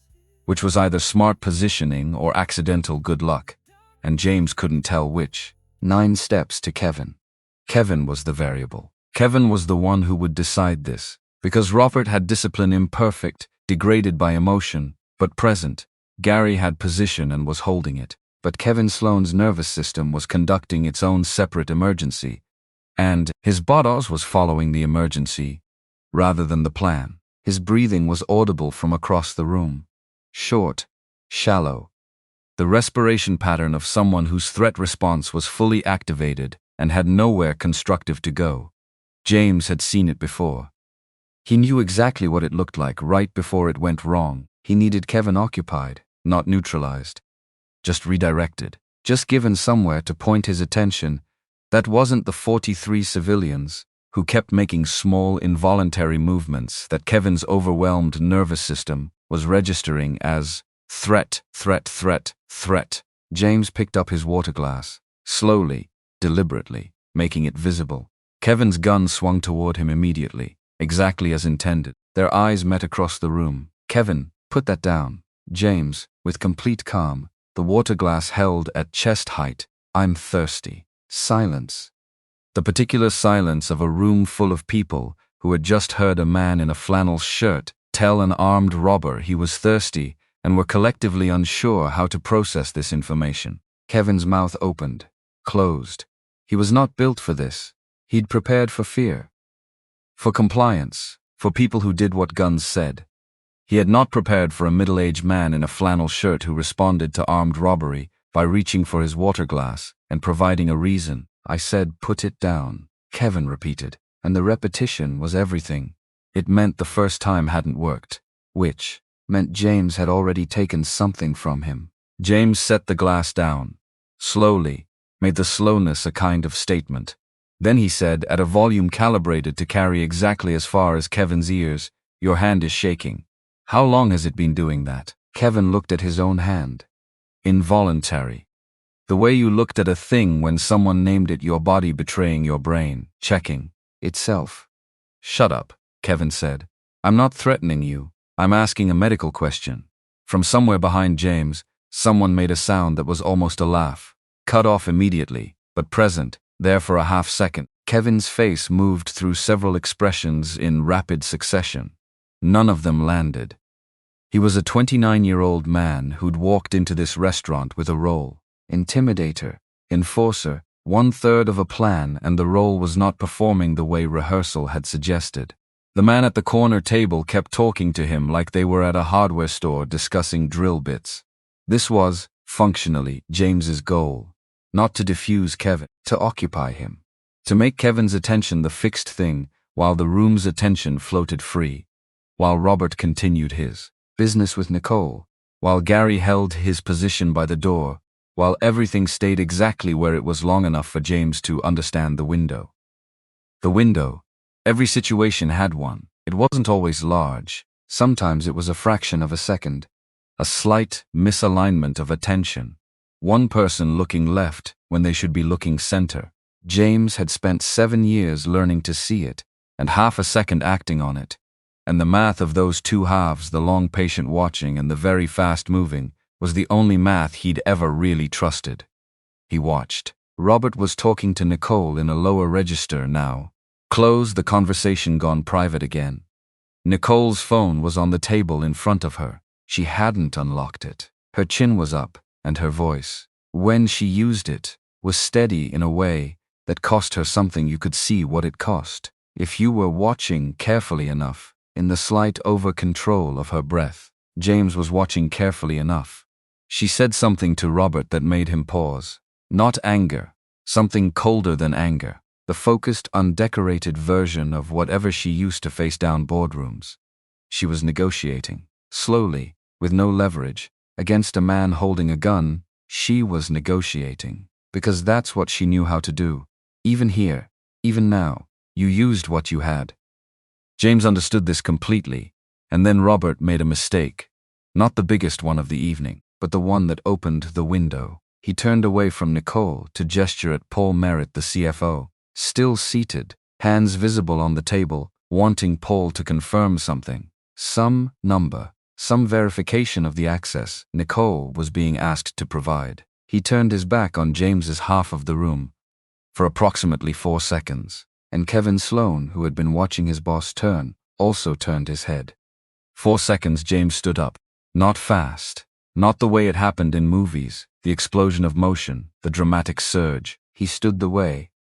Speaker 1: which was either smart positioning or accidental good luck, and James couldn't tell which. 9 steps to Kevin. Kevin was the variable. Kevin was the one who would decide this, because Robert had discipline, imperfect, degraded by emotion, but present. Gary had position and was holding it. But Kevin Sloan's nervous system was conducting its own separate emergency, and his body was following the emergency rather than the plan. His breathing was audible from across the room. Short, shallow. The respiration pattern of someone whose threat response was fully activated and had nowhere constructive to go. James had seen it before. He knew exactly what it looked like right before it went wrong. He needed Kevin occupied, not neutralized. Just redirected, just given somewhere to point his attention. That wasn't the 43 civilians who kept making small involuntary movements that Kevin's overwhelmed nervous system was registering as threat, threat, threat, threat. James picked up his water glass, slowly, deliberately, making it visible. Kevin's gun swung toward him immediately, exactly as intended. Their eyes met across the room. Kevin, put that down. James, with complete calm, the water glass held at chest height. I'm thirsty. Silence. The particular silence of a room full of people who had just heard a man in a flannel shirt tell an armed robber he was thirsty and were collectively unsure how to process this information. Kevin's mouth opened, closed. He was not built for this. He'd prepared for fear, for compliance, for people who did what guns said. He had not prepared for a middle-aged man in a flannel shirt who responded to armed robbery by reaching for his water glass and providing a reason. I said, put it down, Kevin repeated, and the repetition was everything. It meant the first time hadn't worked, which meant James had already taken something from him. James set the glass down, slowly, made the slowness a kind of statement. Then he said, at a volume calibrated to carry exactly as far as Kevin's ears, your hand is shaking. How long has it been doing that? Kevin looked at his own hand. Involuntary. The way you looked at a thing when someone named it, your body betraying your brain, checking itself. Shut up, Kevin said. I'm not threatening you. I'm asking a medical question. From somewhere behind James, someone made a sound that was almost a laugh. Cut off immediately, but present, there for a half second. Kevin's face moved through several expressions in rapid succession. None of them landed. He was a 29-year-old man who'd walked into this restaurant with a role. Intimidator, enforcer, 1/3 of a plan, and the role was not performing the way rehearsal had suggested. The man at the corner table kept talking to him like they were at a hardware store discussing drill bits. This was, functionally, James's goal. Not to diffuse Kevin, to occupy him. To make Kevin's attention the fixed thing, while the room's attention floated free. While Robert continued his business with Nicole. While Gary held his position by the door. While everything stayed exactly where it was long enough for James to understand the window. The window. Every situation had one. It wasn't always large. Sometimes it was a fraction of a second. A slight misalignment of attention. One person looking left when they should be looking center. James had spent 7 years learning to see it, and half a second acting on it. And the math of those two halves, the long patient watching and the very fast moving, was the only math he'd ever really trusted. He watched. Robert was talking to Nicole in a lower register now. Close the conversation, gone private again. Nicole's phone was on the table in front of her. She hadn't unlocked it. Her chin was up, and her voice, when she used it, was steady in a way that cost her something. You could see what it cost if you were watching carefully enough. In the slight over-control of her breath, James was watching carefully enough. She said something to Robert that made him pause. Not anger, something colder than anger. The focused, undecorated version of whatever she used to face down boardrooms. She was negotiating, slowly, with no leverage, against a man holding a gun. She was negotiating, because that's what she knew how to do. Even here, even now, you used what you had. James understood this completely, and then Robert made a mistake. Not the biggest one of the evening, but the one that opened the window. He turned away from Nicole to gesture at Paul Merritt, the CFO, still seated, hands visible on the table, wanting Paul to confirm something. Some number, some verification of the access Nicole was being asked to provide. He turned his back on James's half of the room for approximately 4 seconds. And Kevin Sloan, who had been watching his boss turn, also turned his head. 4 seconds. James stood up. Not fast. Not the way it happened in movies, the explosion of motion, the dramatic surge. He stood the way.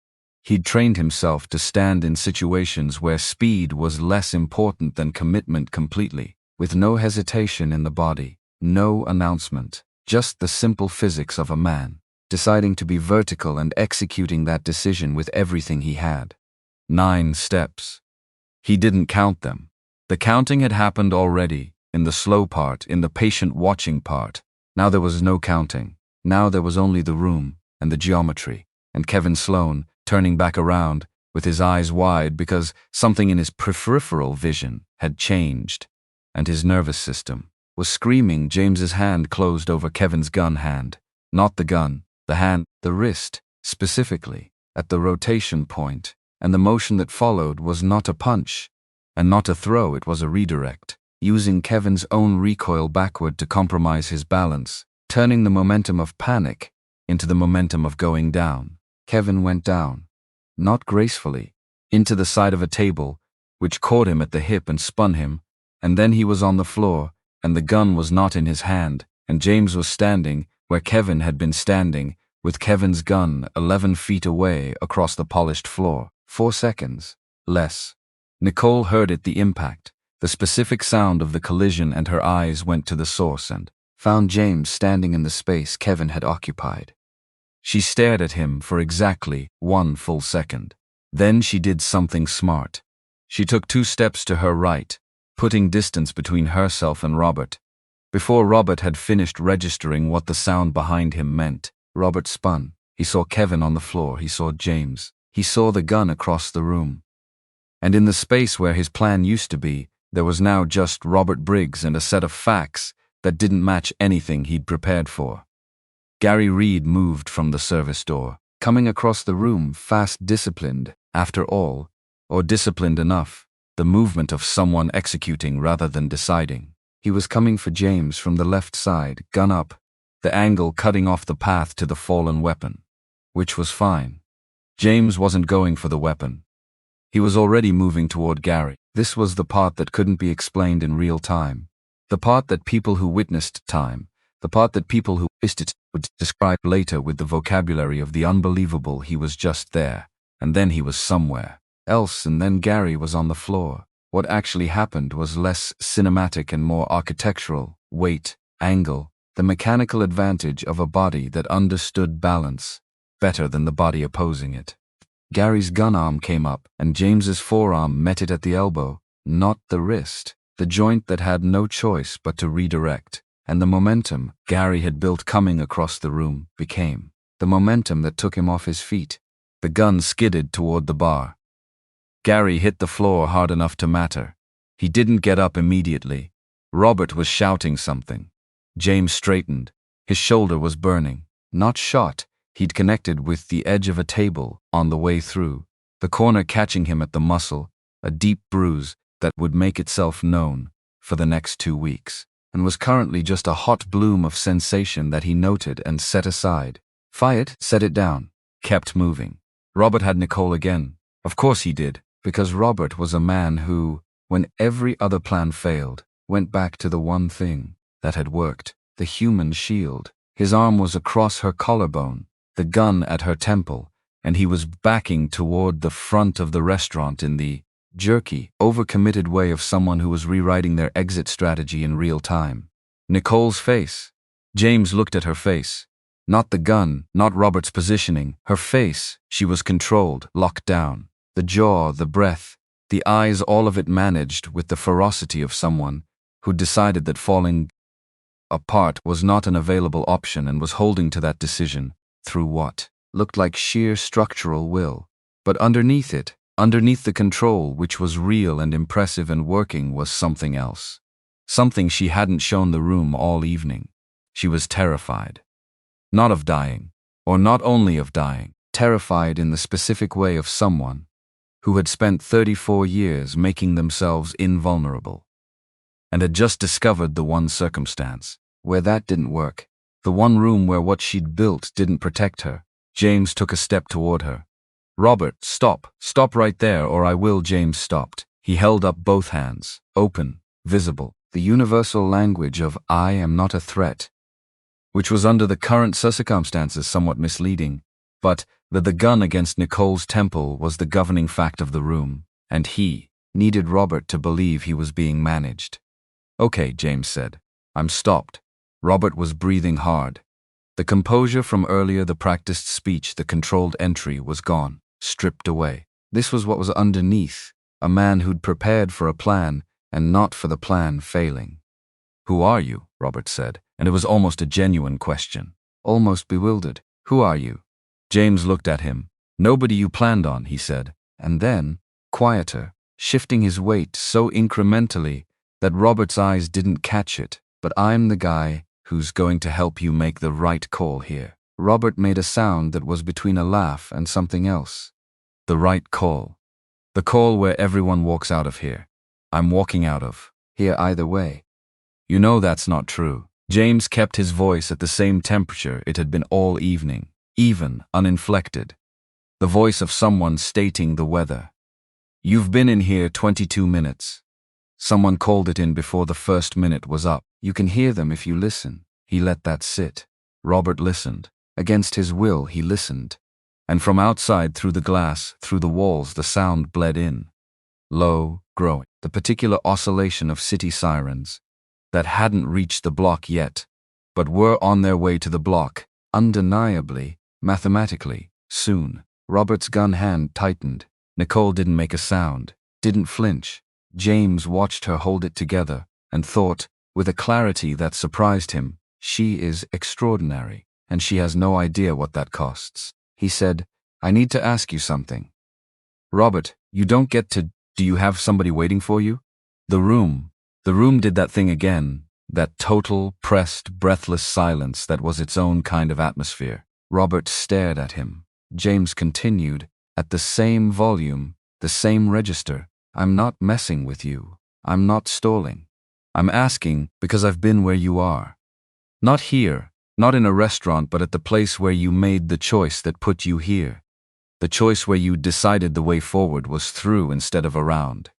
Speaker 1: He'd trained himself to stand in situations where speed was less important than commitment completely, with no hesitation in the body, no announcement, just the simple physics of a man, deciding to be vertical and executing that decision with everything he had. 9 steps. He didn't count them. The counting had happened already, in the slow part, in the patient watching part. Now there was no counting. Now there was only the room, and the geometry, and Kevin Sloan, turning back around, with his eyes wide because something in his peripheral vision had changed, and his nervous system was screaming. James's hand closed over Kevin's gun hand. Not the gun, the hand, the wrist, specifically, at the rotation point. And the motion that followed was not a punch, and not a throw, it was a redirect, using Kevin's own recoil backward to compromise his balance, turning the momentum of panic into the momentum of going down. Kevin went down, not gracefully, into the side of a table, which caught him at the hip and spun him, and then he was on the floor, and the gun was not in his hand, and James was standing where Kevin had been standing, with Kevin's gun 11 feet away across the polished floor. 4 seconds. Less. Nicole heard it, the impact, the specific sound of the collision, and her eyes went to the source and found James standing in the space Kevin had occupied. She stared at him for exactly 1 full second. Then she did something smart. She took 2 steps to her right, putting distance between herself and Robert. Before Robert had finished registering what the sound behind him meant, Robert spun. He saw Kevin on the floor. He saw James. He saw the gun across the room. And in the space where his plan used to be, there was now just Robert Briggs and a set of facts that didn't match anything he'd prepared for. Gary Reed moved from the service door, coming across the room fast, disciplined, after all, or disciplined enough, the movement of someone executing rather than deciding. He was coming for James from the left side, gun up, the angle cutting off the path to the fallen weapon, which was fine. James wasn't going for the weapon. He was already moving toward Gary. This was the part that couldn't be explained in real time. The part that people who witnessed time, the part that people who witnessed it would describe later with the vocabulary of the unbelievable. He was just there, and then he was somewhere else, and then Gary was on the floor. What actually happened was less cinematic and more architectural. Weight, angle, the mechanical advantage of a body that understood balance better than the body opposing it. Gary's gun arm came up, and James's forearm met it at the elbow, not the wrist, the joint that had no choice but to redirect. And the momentum Gary had built coming across the room became the momentum that took him off his feet. The gun skidded toward the bar. Gary hit the floor hard enough to matter. He didn't get up immediately. Robert was shouting something. James straightened. His shoulder was burning. Not shot. He'd connected with the edge of a table on the way through, the corner catching him at the muscle, a deep bruise that would make itself known for the next 2 weeks, and was currently just a hot bloom of sensation that he noted and set aside. Fired, set it down, kept moving. Robert had Nicole again. Of course he did, because Robert was a man who, when every other plan failed, went back to the one thing that had worked, the human shield. His arm was across her collarbone, the gun at her temple, and he was backing toward the front of the restaurant in the jerky, overcommitted way of someone who was rewriting their exit strategy in real time. Nicole's face. James looked at her face. Not the gun, not Robert's positioning. Her face. She was controlled, locked down. The jaw, the breath, the eyes, all of it managed with the ferocity of someone who decided that falling apart was not an available option and was holding to that decision through what looked like sheer structural will. But underneath it, underneath the control, which was real and impressive and working, was something else. Something she hadn't shown the room all evening. She was terrified. Not of dying, or not only of dying, terrified in the specific way of someone who had spent 34 years making themselves invulnerable, and had just discovered the one circumstance where that didn't work, the one room where what she'd built didn't protect her. James took a step toward her. "Robert, stop. Stop right there, or I will." James stopped. He held up both hands, open, visible, the universal language of "I am not a threat," which was under the current circumstances somewhat misleading, but the gun against Nicole's temple was the governing fact of the room, and he needed Robert to believe he was being managed. "Okay," James said. "I'm stopped." Robert was breathing hard. The composure from earlier, the practiced speech, the controlled entry was gone, stripped away. This was what was underneath, a man who'd prepared for a plan and not for the plan failing. "Who are you?" Robert said, and it was almost a genuine question. Almost bewildered. "Who are you?" James looked at him. "Nobody you planned on," he said, and then, quieter, shifting his weight so incrementally that Robert's eyes didn't catch it, "But I'm the guy who's going to help you make the right call here." Robert made a sound that was between a laugh and something else. "The right call. The call where everyone walks out of here. I'm walking out of here either way." "You know that's not true." James kept his voice at the same temperature it had been all evening, even, uninflected. The voice of someone stating the weather. "You've been in here 22 minutes. Someone called it in before the first minute was up. You can hear them if you listen." He let that sit. Robert listened. Against his will, he listened. And from outside, through the glass, through the walls, the sound bled in. Low, growing. The particular oscillation of city sirens that hadn't reached the block yet, but were on their way to the block, undeniably, mathematically, soon. Robert's gun hand tightened. Nicole didn't make a sound, didn't flinch. James watched her hold it together and thought, with a clarity that surprised him, "She is extraordinary, and she has no idea what that costs." He said, "I need to ask you something." "Robert, you don't get to. Do you have somebody waiting for you?" The room did that thing again, that total, pressed, breathless silence that was its own kind of atmosphere. Robert stared at him. James continued, at the same volume, the same register. "I'm not messing with you. I'm not stalling. I'm asking because I've been where you are. Not here, not in a restaurant, but at the place where you made the choice that put you here. The choice where you decided the way forward was through instead of around."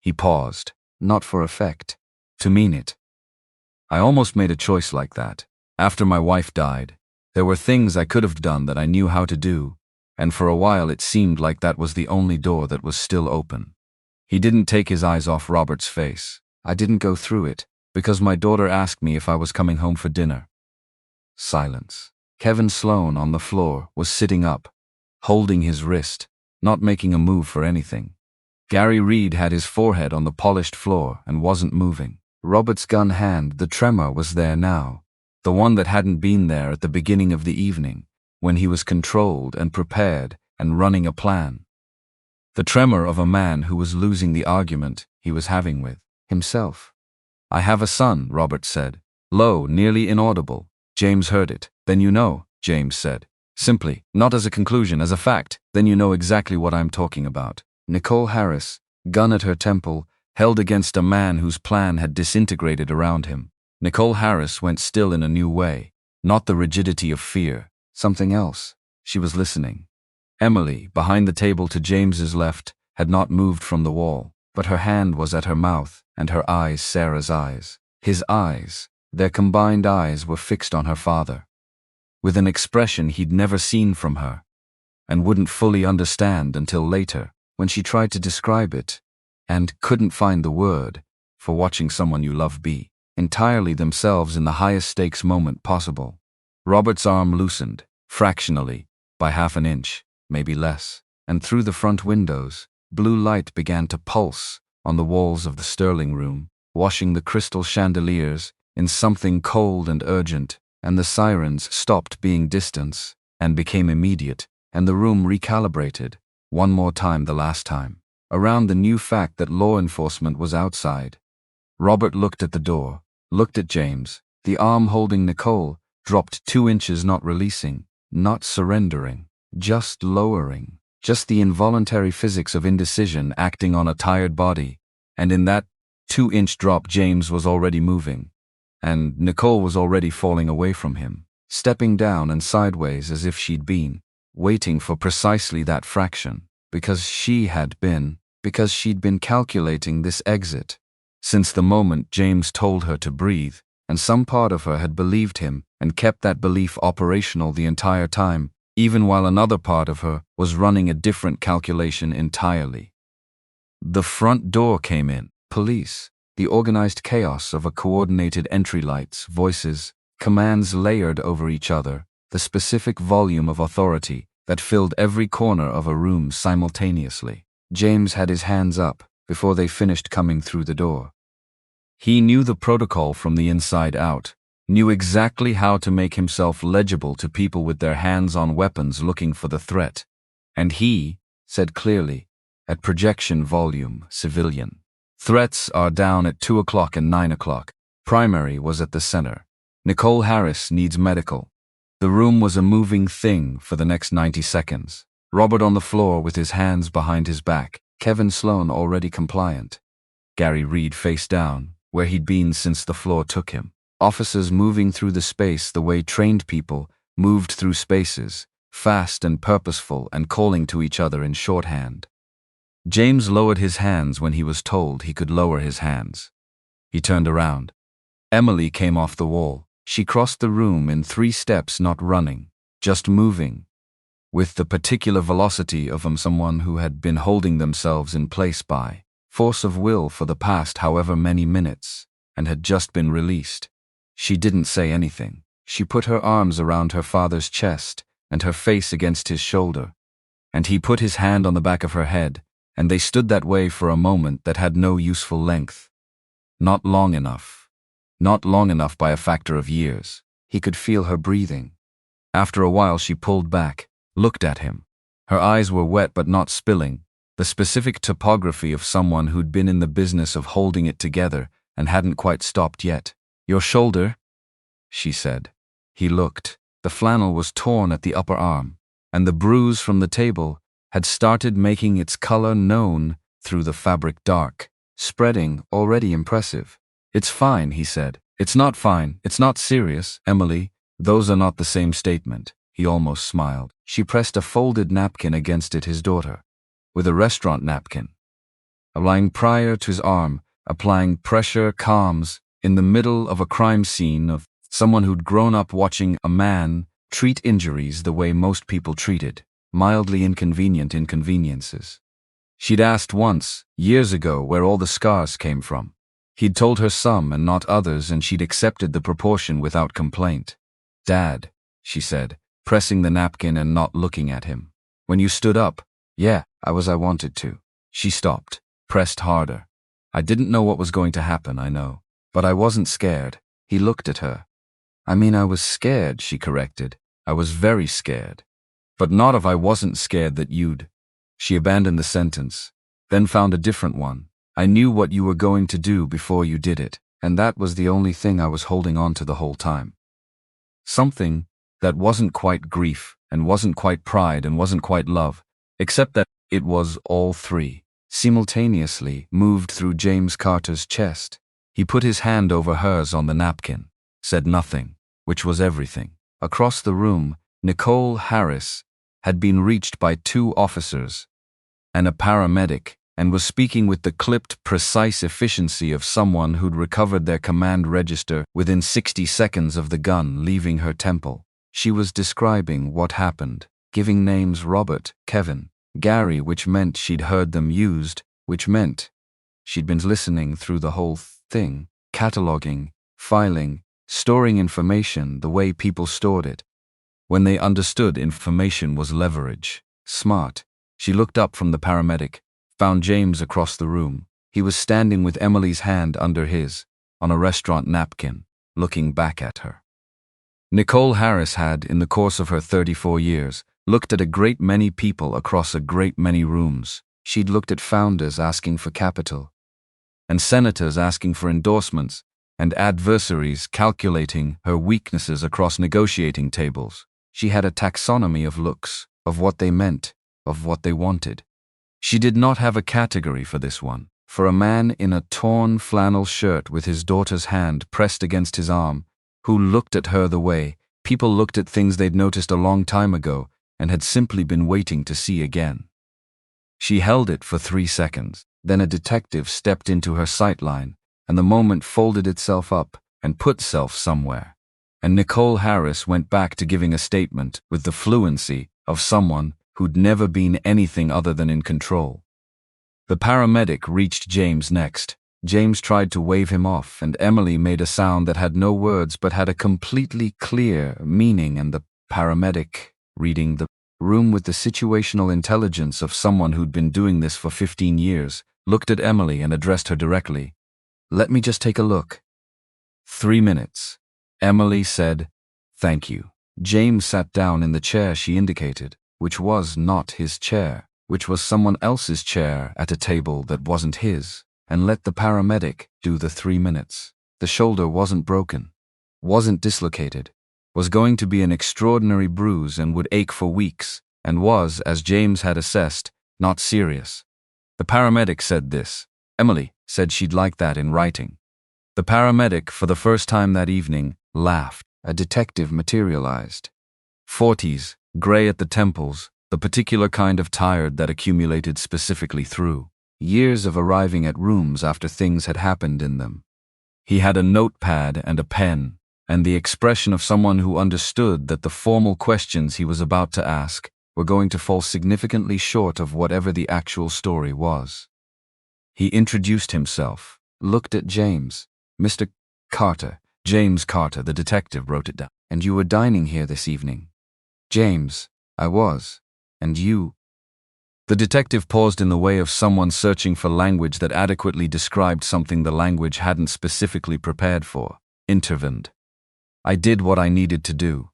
Speaker 1: He paused, not for effect, to mean it. "I almost made a choice like that. After my wife died, there were things I could have done that I knew how to do, and for a while it seemed like that was the only door that was still open." He didn't take his eyes off Robert's face. "I didn't go through it, because my daughter asked me if I was coming home for dinner." Silence. Kevin Sloan, on the floor, was sitting up, holding his wrist, not making a move for anything. Gary Reed had his forehead on the polished floor and wasn't moving. Robert's gun hand, the tremor, was there now, the one that hadn't been there at the beginning of the evening, when he was controlled and prepared and running a plan. The tremor of a man who was losing the argument he was having with himself. "I have a son," Robert said, low, nearly inaudible. James heard it. "Then you know," James said. Simply, not as a conclusion, as a fact, then you know exactly what I'm talking about. Nicole Harris, gun at her temple, held against a man whose plan had disintegrated around him. Nicole Harris went still in a new way, not the rigidity of fear, something else. She was listening. Emily, behind the table to James's left, had not moved from the wall, but her hand was at her mouth, and her eyes Sarah's eyes. His eyes, their combined eyes, were fixed on her father, with an expression he'd never seen from her, and wouldn't fully understand until later, when she tried to describe it, and couldn't find the word, for watching someone you love be entirely themselves in the highest stakes moment possible. Robert's arm loosened, fractionally, by half an inch, maybe less, and through the front windows, blue light began to pulse on the walls of the Sterling room, washing the crystal chandeliers in something cold and urgent, and the sirens stopped being distance and became immediate, and the room recalibrated, one more time the last time, around the new fact that law enforcement was outside. Robert looked at the door, looked at James. The arm holding Nicole dropped 2 inches, not releasing, not surrendering, just lowering. Just the involuntary physics of indecision acting on a tired body, and in that 2-inch drop James was already moving, and Nicole was already falling away from him, stepping down and sideways as if she'd been waiting for precisely that fraction, because she'd been calculating this exit since the moment James told her to breathe, and some part of her had believed him and kept that belief operational the entire time, even while another part of her was running a different calculation entirely. The front door came in. Police. The organized chaos of a coordinated entry, lights, voices, commands layered over each other, the specific volume of authority that filled every corner of a room simultaneously. James had his hands up before they finished coming through the door. He knew the protocol from the inside out, knew exactly how to make himself legible to people with their hands on weapons looking for the threat. And he said clearly, at projection volume, civilian. Threats are down at 2 o'clock and 9 o'clock. Primary was at the center. Nicole Harris needs medical. The room was a moving thing for the next 90 seconds. Robert on the floor with his hands behind his back. Kevin Sloan already compliant. Gary Reed face down, where he'd been since the floor took him. Officers moving through the space the way trained people moved through spaces, fast and purposeful and calling to each other in shorthand. James lowered his hands when he was told he could lower his hands. He turned around. Emily came off the wall. She crossed the room in 3 steps, not running, just moving, with the particular velocity of someone who had been holding themselves in place by force of will for the past however many minutes, and had just been released. She didn't say anything. She put her arms around her father's chest and her face against his shoulder, and he put his hand on the back of her head, and they stood that way for a moment that had no useful length. Not long enough. Not long enough by a factor of years. He could feel her breathing. After a while she pulled back, looked at him. Her eyes were wet but not spilling, the specific topography of someone who'd been in the business of holding it together and hadn't quite stopped yet. "Your shoulder," she said. He looked. The flannel was torn at the upper arm, and the bruise from the table had started making its color known through the fabric, dark, spreading, already impressive. "It's fine," he said. "It's not fine. It's not serious, Emily. Those are not the same statement." He almost smiled. She pressed a folded napkin against it, his daughter, with a restaurant napkin, lying prior to his arm, applying pressure, calms, in the middle of a crime scene of someone who'd grown up watching a man treat injuries the way most people treated, mildly inconvenient inconveniences. She'd asked once, years ago, where all the scars came from. He'd told her some and not others, and she'd accepted the proportion without complaint. "Dad," she said, pressing the napkin and not looking at him. "When you stood up." "Yeah, I wanted to." She stopped, pressed harder. "I didn't know what was going to happen, I know. But I wasn't scared." He looked at her. "I mean, I was scared," she corrected. "I was very scared. But not if I wasn't scared that you'd." She abandoned the sentence, then found a different one. "I knew what you were going to do before you did it, and that was the only thing I was holding on to the whole time." Something that wasn't quite grief, and wasn't quite pride and wasn't quite love, except that it was all three, simultaneously moved through James Carter's chest. He put his hand over hers on the napkin, said nothing, which was everything. Across the room, Nicole Harris had been reached by 2 officers and a paramedic, and was speaking with the clipped, precise efficiency of someone who'd recovered their command register within 60 seconds of the gun leaving her temple. She was describing what happened, giving names Robert, Kevin, Gary, which meant she'd heard them used, which meant she'd been listening through the whole thing, cataloging, filing, storing information the way people stored it. When they understood information was leverage. Smart. She looked up from the paramedic, found James across the room. He was standing with Emily's hand under his, on a restaurant napkin, looking back at her. Nicole Harris had, in the course of her 34 years, looked at a great many people across a great many rooms. She'd looked at founders asking for capital, and senators asking for endorsements, and adversaries calculating her weaknesses across negotiating tables. She had a taxonomy of looks, of what they meant, of what they wanted. She did not have a category for this one. For a man in a torn flannel shirt with his daughter's hand pressed against his arm, who looked at her the way people looked at things they'd noticed a long time ago and had simply been waiting to see again. She held it for 3 seconds. Then a detective stepped into her sightline, and the moment folded itself up and put itself somewhere. And Nicole Harris went back to giving a statement with the fluency of someone who'd never been anything other than in control. The paramedic reached James next. James tried to wave him off, and Emily made a sound that had no words but had a completely clear meaning, and the paramedic, reading the room with the situational intelligence of someone who'd been doing this for 15 years, looked at Emily and addressed her directly. "Let me just take a look." 3 minutes. Emily said, "Thank you." James sat down in the chair she indicated, which was not his chair, which was someone else's chair at a table that wasn't his, and let the paramedic do the 3 minutes. The shoulder wasn't broken, wasn't dislocated, was going to be an extraordinary bruise and would ache for weeks, and was, as James had assessed, not serious. The paramedic said this. Emily said she'd like that in writing. The paramedic, for the first time that evening, laughed. A detective materialized. 40s, gray at the temples, the particular kind of tired that accumulated specifically through years of arriving at rooms after things had happened in them. He had a notepad and a pen, and the expression of someone who understood that the formal questions he was about to ask were going to fall significantly short of whatever the actual story was. He introduced himself, looked at James. "Mr. Carter, James Carter," the detective wrote it down. "And you were dining here this evening?" "James, I was. And you?" The detective paused in the way of someone searching for language that adequately described something the language hadn't specifically prepared for. Intervened. "I did what I needed to do."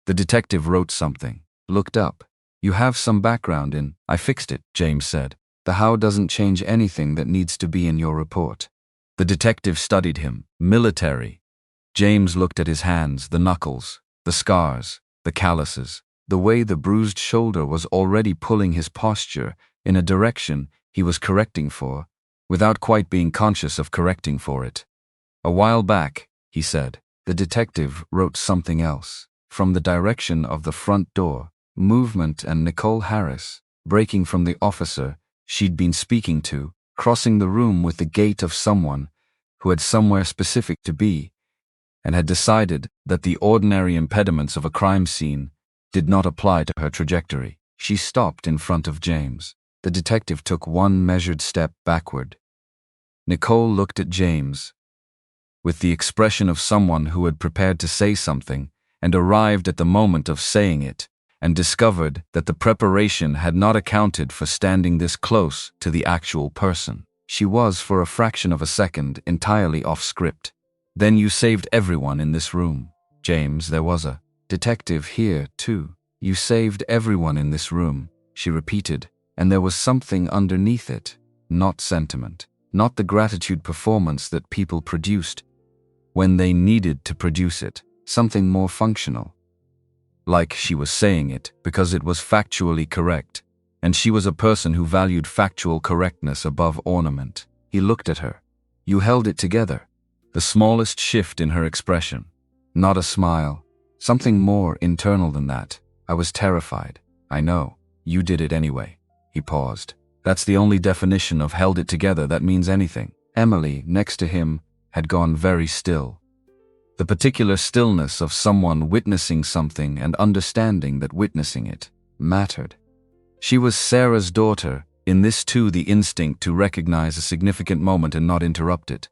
Speaker 1: The detective wrote something, looked up. "You have some background in..." "I fixed it," James said. "The how doesn't change anything that needs to be in your report." The detective studied him. "Military." James looked at his hands, the knuckles, the scars, the calluses. The way the bruised shoulder was already pulling his posture in a direction he was correcting for, without quite being conscious of correcting for it. "A while back," he said. The detective wrote something else. From the direction of the front door, movement, and Nicole Harris, breaking from the officer she'd been speaking to, crossing the room with the gait of someone who had somewhere specific to be, and had decided that the ordinary impediments of a crime scene did not apply to her trajectory. She stopped in front of James. The detective took one measured step backward. Nicole looked at James with the expression of someone who had prepared to say something and arrived at the moment of saying it, and discovered that the preparation had not accounted for standing this close to the actual person. She was, for a fraction of a second, entirely off script. "Then you saved everyone in this room." "James, there was a detective here, too." "You saved everyone in this room," she repeated, and there was something underneath it. Not sentiment, not the gratitude performance that people produced when they needed to produce it. Something more functional. like she was saying it because it was factually correct, and she was a person who valued factual correctness above ornament. He looked at her. You held it together. The smallest shift in her expression. Not a smile. Something more internal than that. I was terrified. I know. You did it anyway. He paused. That's the only definition of held it together that means anything. Emily, next to him, had gone very still. The particular stillness of someone witnessing something and understanding that witnessing it mattered. She was Sarah's daughter, in this too the instinct to recognize a significant moment and not interrupt it.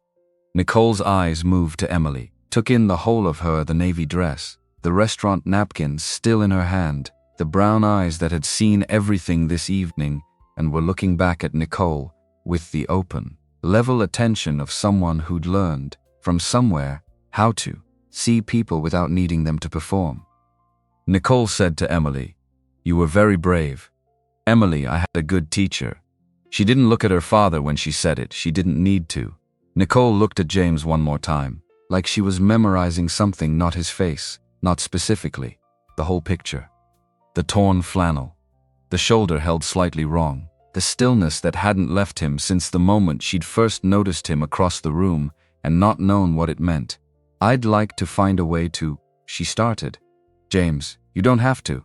Speaker 1: Nicole's eyes moved to Emily, took in the whole of her, the navy dress, the restaurant napkins still in her hand, the brown eyes that had seen everything this evening and were looking back at Nicole with the open, level attention of someone who'd learned, from somewhere, how to see people without needing them to perform. Nicole said to Emily, "You were very brave." Emily, I had a good teacher. She didn't look at her father when she said it. She didn't need to. Nicole looked at James one more time, like she was memorizing something, not his face, not specifically, the whole picture. The torn flannel, the shoulder held slightly wrong, the stillness that hadn't left him since the moment she'd first noticed him across the room and not known what it meant. I'd like to find a way to, she started. James, you don't have to.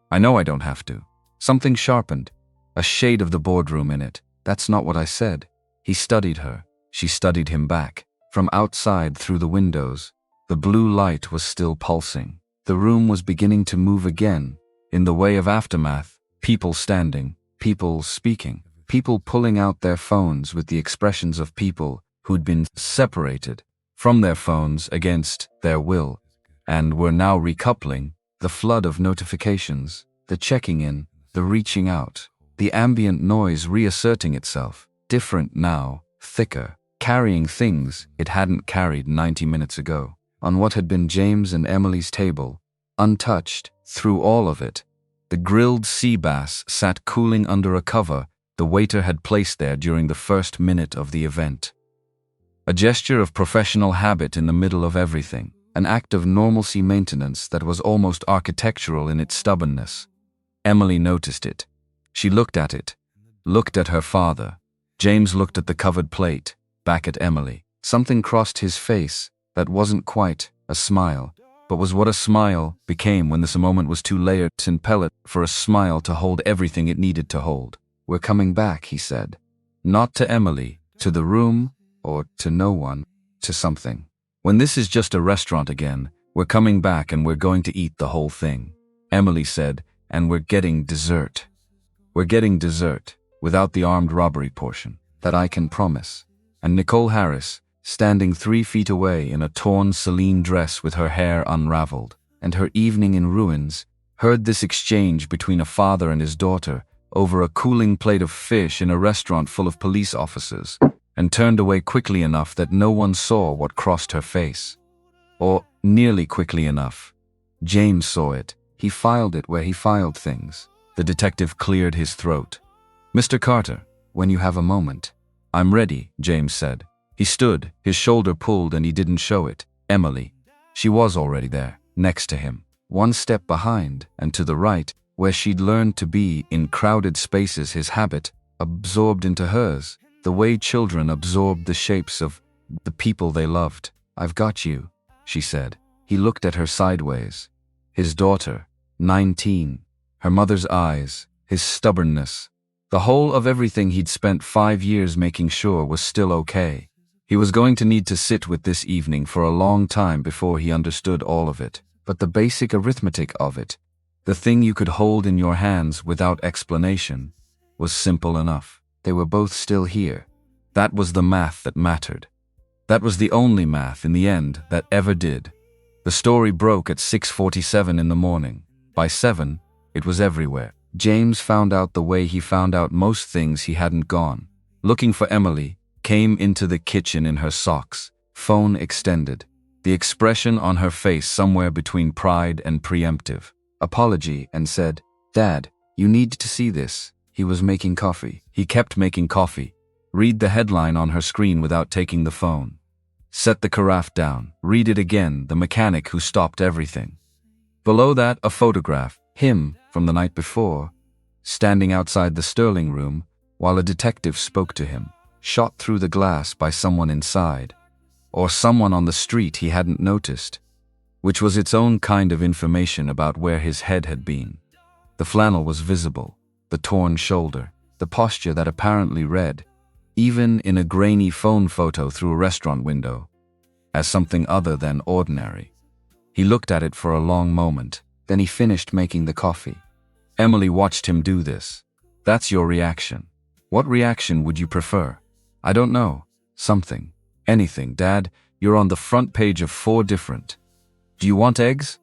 Speaker 1: I know I don't have to. Something sharpened, a shade of the boardroom in it. That's not what I said. He studied her. She studied him back. From outside through the windows, the blue light was still pulsing. The room was beginning to move again, in the way of aftermath, people standing, people speaking, people pulling out their phones with the expressions of people who'd been separated from their phones against their will, and were now recoupling, the flood of notifications, the checking in, the reaching out, the ambient noise reasserting itself, different now, thicker, carrying things it hadn't carried 90 minutes ago. On what had been James and Emily's table, untouched, through all of it, the grilled sea bass sat cooling under a cover the waiter had placed there during the first minute of the event. A gesture of professional habit in the middle of everything, an act of normalcy maintenance that was almost architectural in its stubbornness. Emily noticed it. She looked at it, looked at her father. James looked at the covered plate, back at Emily. Something crossed his face that wasn't quite a smile, but was what a smile became when this moment was too layered in pellet for a smile to hold everything it needed to hold. We're coming back, he said. Not to Emily, to the room, or to no one, to something. When this is just a restaurant again, we're coming back and we're going to eat the whole thing. Emily said, and we're getting dessert. We're getting dessert, without the armed robbery portion, that I can promise. And Nicole Harris, standing 3 feet away in a torn Celine dress with her hair unraveled, and her evening in ruins, heard this exchange between a father and his daughter over a cooling plate of fish in a restaurant full of police officers, and turned away quickly enough that no one saw what crossed her face. Or nearly quickly enough. James saw it. He filed it where he filed things. The detective cleared his throat. Mr. Carter, when you have a moment. I'm ready, James said. He stood, his shoulder pulled, and he didn't show it. Emily. She was already there, next to him. One step behind, and to the right, where she'd learned to be in crowded spaces, his habit, absorbed into hers, the way children absorbed the shapes of the people they loved. I've got you, she said. He looked at her sideways. His daughter, 19, her mother's eyes, his stubbornness, the whole of everything he'd spent 5 years making sure was still okay. He was going to need to sit with this evening for a long time before he understood all of it, but the basic arithmetic of it, the thing you could hold in your hands without explanation, was simple enough. They were both still here. That was the math that mattered. That was the only math in the end that ever did. The story broke at 6:47 in the morning. By 7, it was everywhere. James found out the way he found out most things he hadn't gone. Looking for Emily, came into the kitchen in her socks, phone extended, the expression on her face somewhere between pride and preemptive apology, and said, "Dad, you need to see this." He was making coffee. He kept making coffee. Read the headline on her screen without taking the phone. Set the carafe down. Read it again, the mechanic who stopped everything. Below that, a photograph, him from the night before, standing outside the Sterling room while a detective spoke to him, shot through the glass by someone inside, or someone on the street he hadn't noticed, which was its own kind of information about where his head had been. The flannel was visible, the torn shoulder, the posture that apparently read, even in a grainy phone photo through a restaurant window, as something other than ordinary. He looked at it for a long moment, then he finished making the coffee. Emily watched him do this. That's your reaction. What reaction would you prefer? I don't know. Something. Anything, Dad. You're on the front page of 4 different. Do you want eggs?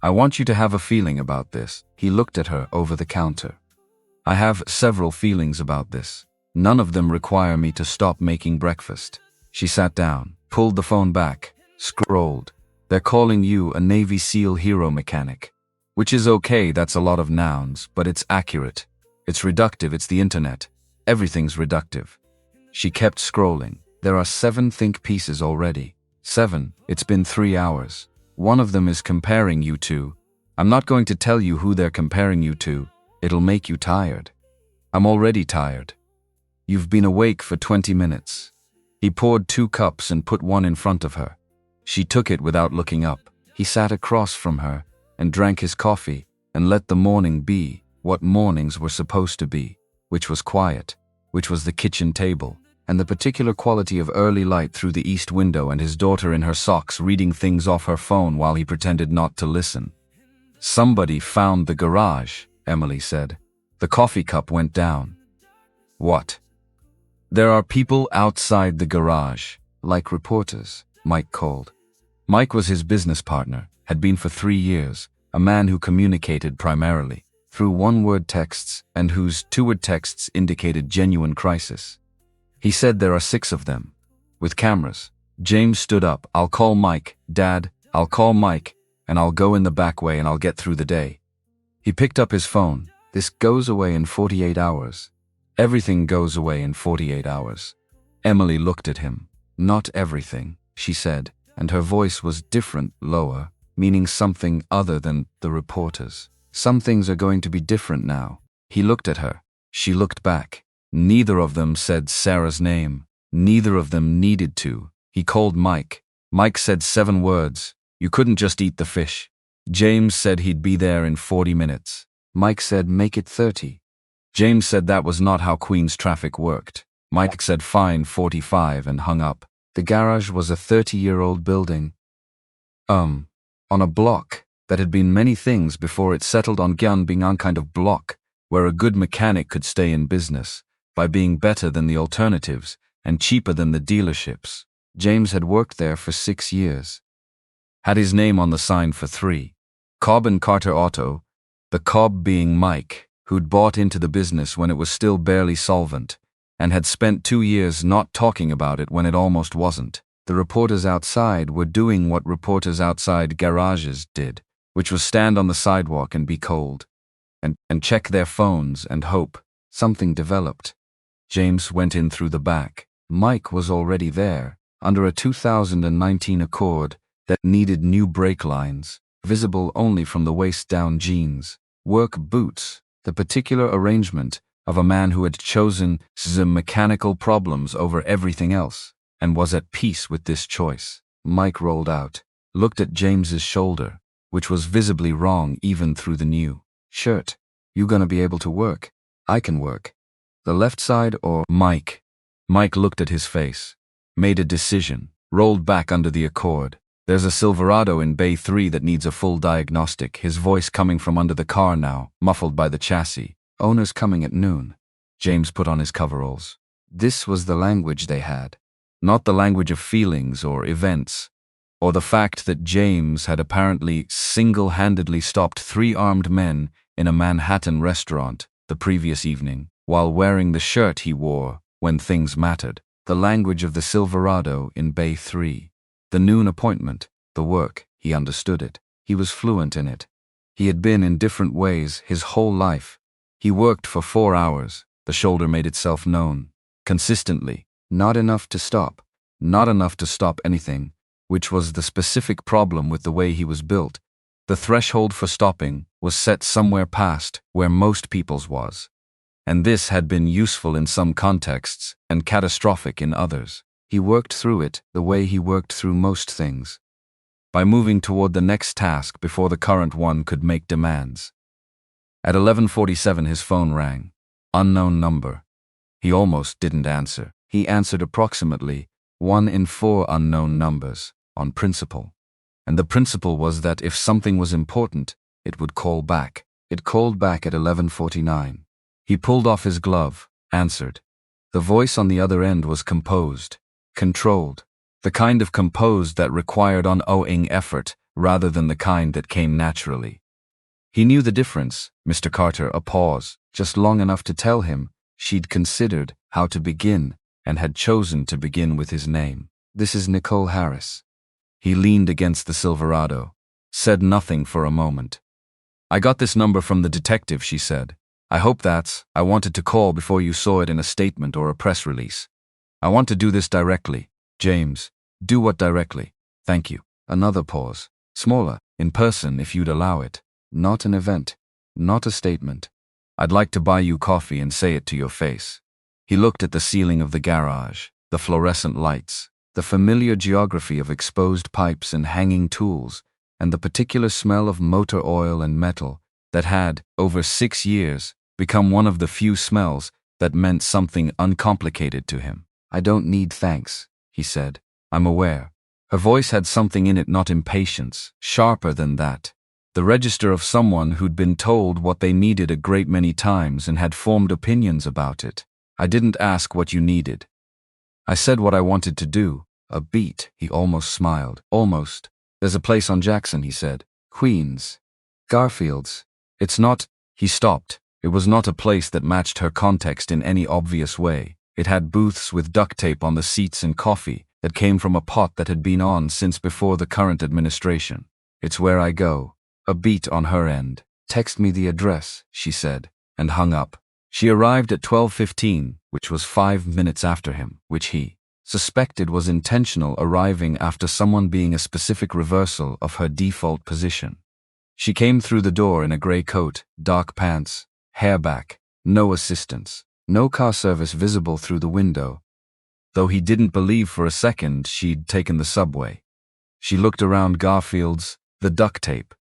Speaker 1: I want you to have a feeling about this. He looked at her over the counter. I have several feelings about this. None of them require me to stop making breakfast. She sat down, pulled the phone back, scrolled. They're calling you a Navy SEAL hero mechanic. Which is okay, that's a lot of nouns, but it's accurate. It's reductive, it's the internet. Everything's reductive. She kept scrolling. There are 7 think pieces already. 7. It's been 3 hours. One of them is comparing you to. I'm not going to tell you who they're comparing you to. It'll make you tired. I'm already tired. You've been awake for 20 minutes. He poured 2 cups and put one in front of her. She took it without looking up. He sat across from her and drank his coffee and let the morning be what mornings were supposed to be, which was quiet, which was the kitchen table, and the particular quality of early light through the east window and his daughter in her socks reading things off her phone while he pretended not to listen. Somebody found the garage, Emily said. The coffee cup went down. What? There are people outside the garage, like reporters, Mike called. Mike was his business partner, had been for 3 years, a man who communicated primarily through one-word texts and whose 2-word texts indicated genuine crisis. He said there are 6 of them, with cameras. James stood up. I'll call Mike, Dad, I'll call Mike, and I'll go in the back way and I'll get through the day. He picked up his phone. This goes away in 48 hours. Everything goes away in 48 hours. Emily looked at him. Not everything, she said, and her voice was different, lower, meaning something other than the reporters. Some things are going to be different now. He looked at her. She looked back. Neither of them said Sarah's name. Neither of them needed to. He called Mike. Mike said 7 words. You couldn't just eat the fish. James said he'd be there in 40 minutes. Mike said make it 30. James said that was not how Queen's traffic worked. Mike said fine 45 and hung up. The garage was a 30-year-old building. On a block that had been many things before it settled on being on kind of block where a good mechanic could stay in business by being better than the alternatives and cheaper than the dealerships. James had worked there for 6 years. Had his name on the sign for 3. Cobb and Carter Auto, the Cobb being Mike, who'd bought into the business when it was still barely solvent, and had spent 2 years not talking about it when it almost wasn't. The reporters outside were doing what reporters outside garages did, which was stand on the sidewalk and be cold, and check their phones and hope something developed. James went in through the back. Mike was already there, under a 2019 Accord that needed new brake lines, visible only from the waist-down jeans, work boots, the particular arrangement of a man who had chosen the mechanical problems over everything else, and was at peace with this choice. Mike rolled out, looked at James's shoulder, which was visibly wrong even through the new shirt. You gonna be able to work? I can work. The left side or Mike? Mike looked at his face, made a decision, rolled back under the Accord. There's a Silverado in Bay 3 that needs a full diagnostic, his voice coming from under the car now, muffled by the chassis. Owner's coming at noon. James put on his coveralls. This was the language they had. Not the language of feelings or events, or the fact that James had apparently single-handedly stopped 3 armed men in a Manhattan restaurant the previous evening, while wearing the shirt he wore when things mattered. The language of the Silverado in Bay 3. The noon appointment, the work, he understood it. He was fluent in it. He had been in different ways his whole life. He worked for 4 hours. The shoulder made itself known. Consistently. Not enough to stop. Not enough to stop anything, which was the specific problem with the way he was built. The threshold for stopping was set somewhere past where most people's was. And this had been useful in some contexts and catastrophic in others. He worked through it the way he worked through most things, by moving toward the next task before the current one could make demands. At 11:47 his phone rang. Unknown number. He almost didn't answer. He answered approximately 1 in 4 unknown numbers, on principle. And the principle was that if something was important, it would call back. It called back at 11:49. He pulled off his glove, answered. The voice on the other end was composed, controlled, the kind of composed that required unowing effort rather than the kind that came naturally. He knew the difference, Mr. Carter, a pause, just long enough to tell him she'd considered how to begin and had chosen to begin with his name. This is Nicole Harris. He leaned against the Silverado, said nothing for a moment. I got this number from the detective, she said. I wanted to call before you saw it in a statement or a press release. I want to do this directly. James, do what directly? Thank you. Another pause. Smaller, in person if you'd allow it. Not an event. Not a statement. I'd like to buy you coffee and say it to your face. He looked at the ceiling of the garage, the fluorescent lights, the familiar geography of exposed pipes and hanging tools, and the particular smell of motor oil and metal that had, over 6 years, become one of the few smells that meant something uncomplicated to him. I don't need thanks, he said. I'm aware. Her voice had something in it, not impatience, sharper than that. The register of someone who'd been told what they needed a great many times and had formed opinions about it. I didn't ask what you needed. I said what I wanted to do. A beat, he almost smiled. Almost. There's a place on Jackson, he said. Queens. Garfield's. It's not. He stopped. It was not a place that matched her context in any obvious way. It had booths with duct tape on the seats and coffee that came from a pot that had been on since before the current administration. It's where I go. A beat on her end. Text me the address, she said, and hung up. She arrived at 12:15, which was 5 minutes after him, which he suspected was intentional, arriving after someone being a specific reversal of her default position. She came through the door in a gray coat, dark pants, hair back, no assistance, no car service visible through the window, though he didn't believe for a second she'd taken the subway. She looked around Garfield's, the duct tape,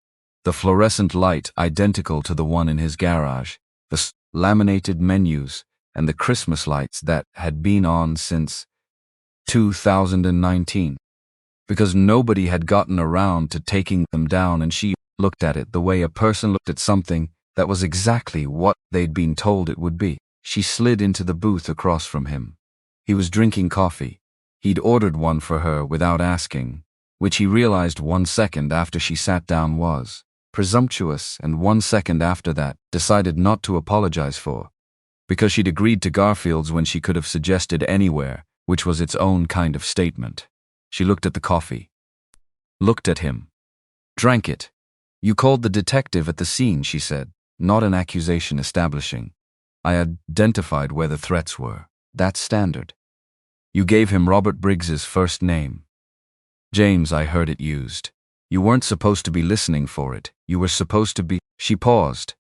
Speaker 1: the fluorescent light identical to the one in his garage, the laminated menus, and the Christmas lights that had been on since 2019. Because nobody had gotten around to taking them down, and she looked at it the way a person looked at something that was exactly what they'd been told it would be. She slid into the booth across from him. He was drinking coffee. He'd ordered one for her without asking, which he realized 1 second after she sat down was presumptuous, and 1 second after that decided not to apologize for, because she'd agreed to Garfield's when she could have suggested anywhere, which was its own kind of statement. She looked at the coffee. Looked at him. Drank it. You called the detective at the scene, she said. Not an accusation establishing. I identified where the threats were. That's standard. You gave him Robert Briggs's first name. James, I heard it used. You weren't supposed to be listening for it. You were supposed to be. She paused,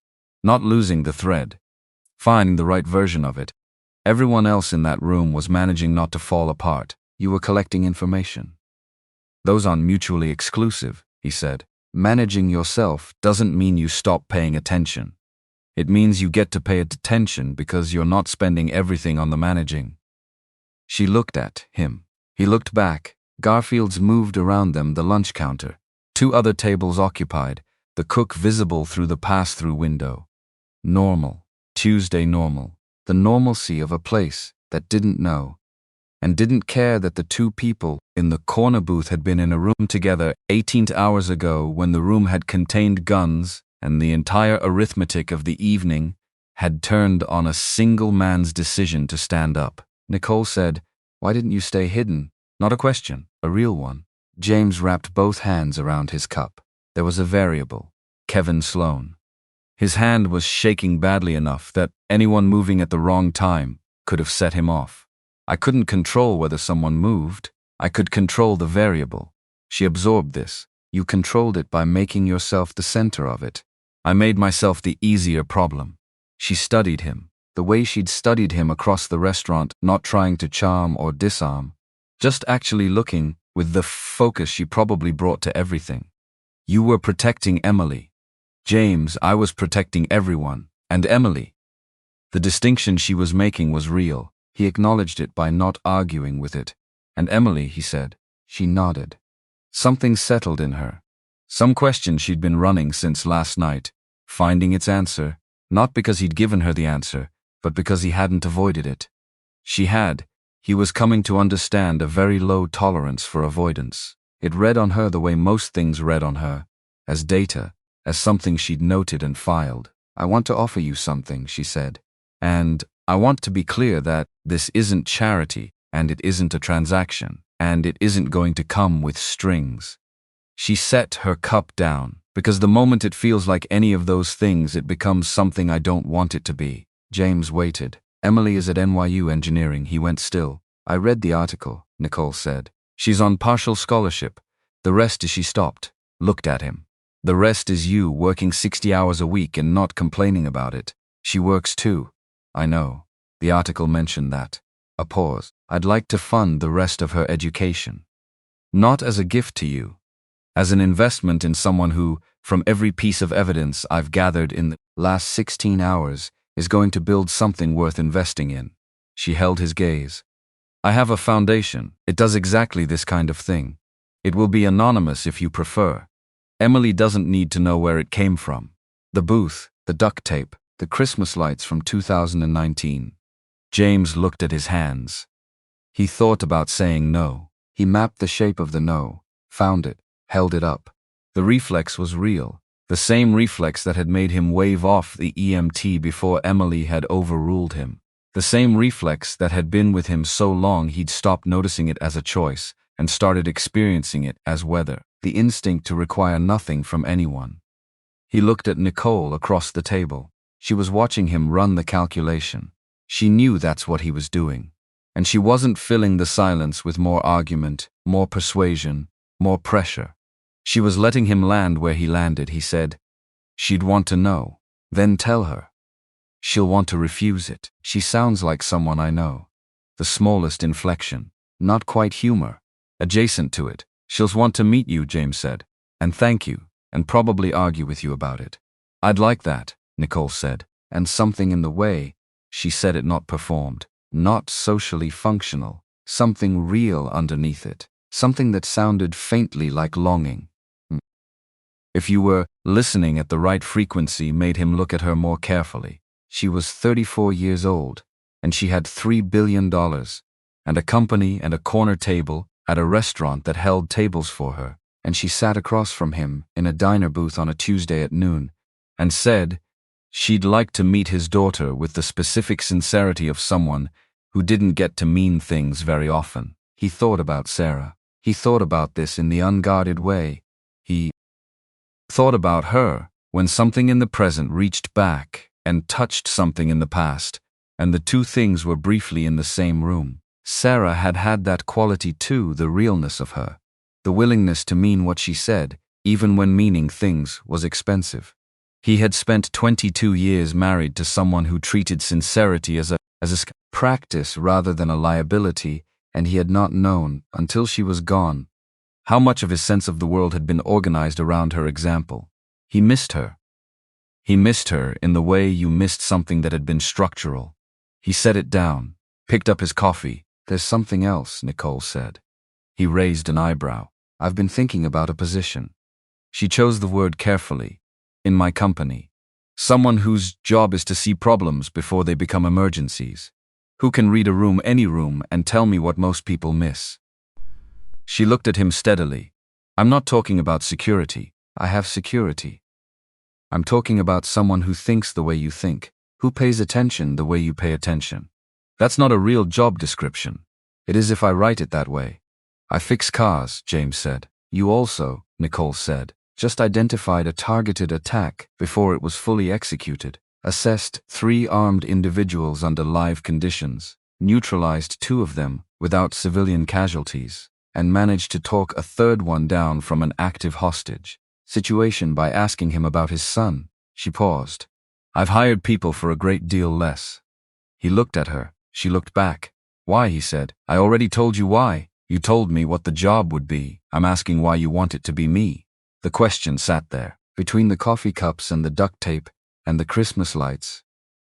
Speaker 1: not losing the thread, finding the right version of it. Everyone else in that room was managing not to fall apart. You were collecting information. Those aren't mutually exclusive, he said. Managing yourself doesn't mean you stop paying attention. It means you get to pay attention because you're not spending everything on the managing. She looked at him. He looked back. Garfield's moved around them, the lunch counter. 2 other tables occupied, the cook visible through the pass-through window. Normal. Tuesday normal. The normalcy of a place that didn't know and didn't care that the 2 people in the corner booth had been in a room together 18 hours ago when the room had contained guns and the entire arithmetic of the evening had turned on a single man's decision to stand up. Nicole said, "Why didn't you stay hidden?" Not a question, a real one. James wrapped both hands around his cup. There was a variable, Kevin Sloan. His hand was shaking badly enough that anyone moving at the wrong time could have set him off. I couldn't control whether someone moved. I could control the variable. She absorbed this. You controlled it by making yourself the center of it. I made myself the easier problem. She studied him, the way she'd studied him across the restaurant, not trying to charm or disarm, just actually looking with the focus she probably brought to everything. You were protecting Emily. James, I was protecting everyone, and Emily. The distinction she was making was real. He acknowledged it by not arguing with it. And Emily, he said. She nodded. Something settled in her. Some question she'd been running since last night, finding its answer, not because he'd given her the answer, but because he hadn't avoided it. She had. He was coming to understand a very low tolerance for avoidance. It read on her the way most things read on her, as data, as something she'd noted and filed. I want to offer you something, she said. And I want to be clear that this isn't charity, and it isn't a transaction, and it isn't going to come with strings. She set her cup down, because the moment it feels like any of those things, it becomes something I don't want it to be. James waited. Emily is at NYU Engineering. He went still. I read the article, Nicole said. She's on partial scholarship. The rest is she stopped, looked at him. The rest is you working 60 hours a week and not complaining about it. She works too. I know. The article mentioned that. A pause. I'd like to fund the rest of her education. Not as a gift to you. As an investment in someone who, from every piece of evidence I've gathered in the last 16 hours, is going to build something worth investing in. She held his gaze. I have a foundation. It does exactly this kind of thing. It will be anonymous if you prefer. Emily doesn't need to know where it came from. The booth, the duct tape, the Christmas lights from 2019. James looked at his hands. He thought about saying no. He mapped the shape of the no, found it, held it up. The reflex was real, the same reflex that had made him wave off the EMT before Emily had overruled him. The same reflex that had been with him so long he'd stopped noticing it as a choice and started experiencing it as weather, the instinct to require nothing from anyone. He looked at Nicole across the table. She was watching him run the calculation. She knew that's what he was doing. And she wasn't filling the silence with more argument, more persuasion, more pressure. She was letting him land where he landed, he said. She'd want to know. Then tell her. She'll want to refuse it. She sounds like someone I know. The smallest inflection. Not quite humor. Adjacent to it. She'll want to meet you, James said. And thank you. And probably argue with you about it. I'd like that, Nicole said. And something in the way. She said it, not performed. Not socially functional. Something real underneath it. Something that sounded faintly like longing. If you were listening at the right frequency, made him look at her more carefully. She was 34 years old, and she had $3 billion, and a company and a corner table at a restaurant that held tables for her, and she sat across from him in a diner booth on a Tuesday at noon, and said she'd like to meet his daughter with the specific sincerity of someone who didn't get to mean things very often. He thought about Sarah. He thought about this in the unguarded way. He thought about her when something in the present reached back and touched something in the past, and the two things were briefly in the same room. Sarah had had that quality too, the realness of her, the willingness to mean what she said, even when meaning things was expensive. He had spent 22 years married to someone who treated sincerity as a practice rather than a liability, and he had not known, until she was gone, how much of his sense of the world had been organized around her example. He missed her. He missed her in the way you missed something that had been structural. He set it down, picked up his coffee. There's something else, Nicole said. He raised an eyebrow. I've been thinking about a position. She chose the word carefully. In my company. Someone whose job is to see problems before they become emergencies. Who can read a room, any room, and tell me what most people miss. She looked at him steadily. I'm not talking about security. I have security. I'm talking about someone who thinks the way you think, who pays attention the way you pay attention. That's not a real job description. It is if I write it that way. I fix cars, James said. You also, Nicole said, just identified a targeted attack before it was fully executed, assessed 3 armed individuals under live conditions, neutralized 2 of them without civilian casualties. and managed to talk a third one down from an active hostage situation by asking him about his son. She paused. I've hired people for a great deal less. He looked at her. She looked back. Why, he said. I already told you why. You told me what the job would be. I'm asking why you want it to be me. The question sat there, between the coffee cups and the duct tape and the Christmas lights.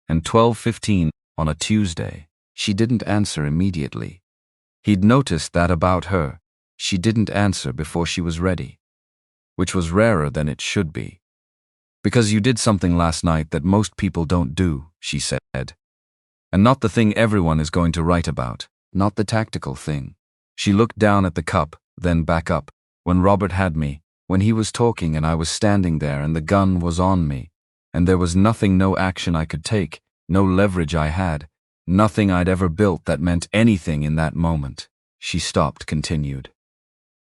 Speaker 1: And 12:15 on a Tuesday. She didn't answer immediately. He'd noticed that about her. She didn't answer before she was ready. Which was rarer than it should be. Because you did something last night that most people don't do, she said. And not the thing everyone is going to write about. Not the tactical thing. She looked down at the cup, then back up. When Robert had me, when he was talking and I was standing there and the gun was on me, and there was nothing, no action I could take, no leverage I had, nothing I'd ever built that meant anything in that moment. She stopped, continued.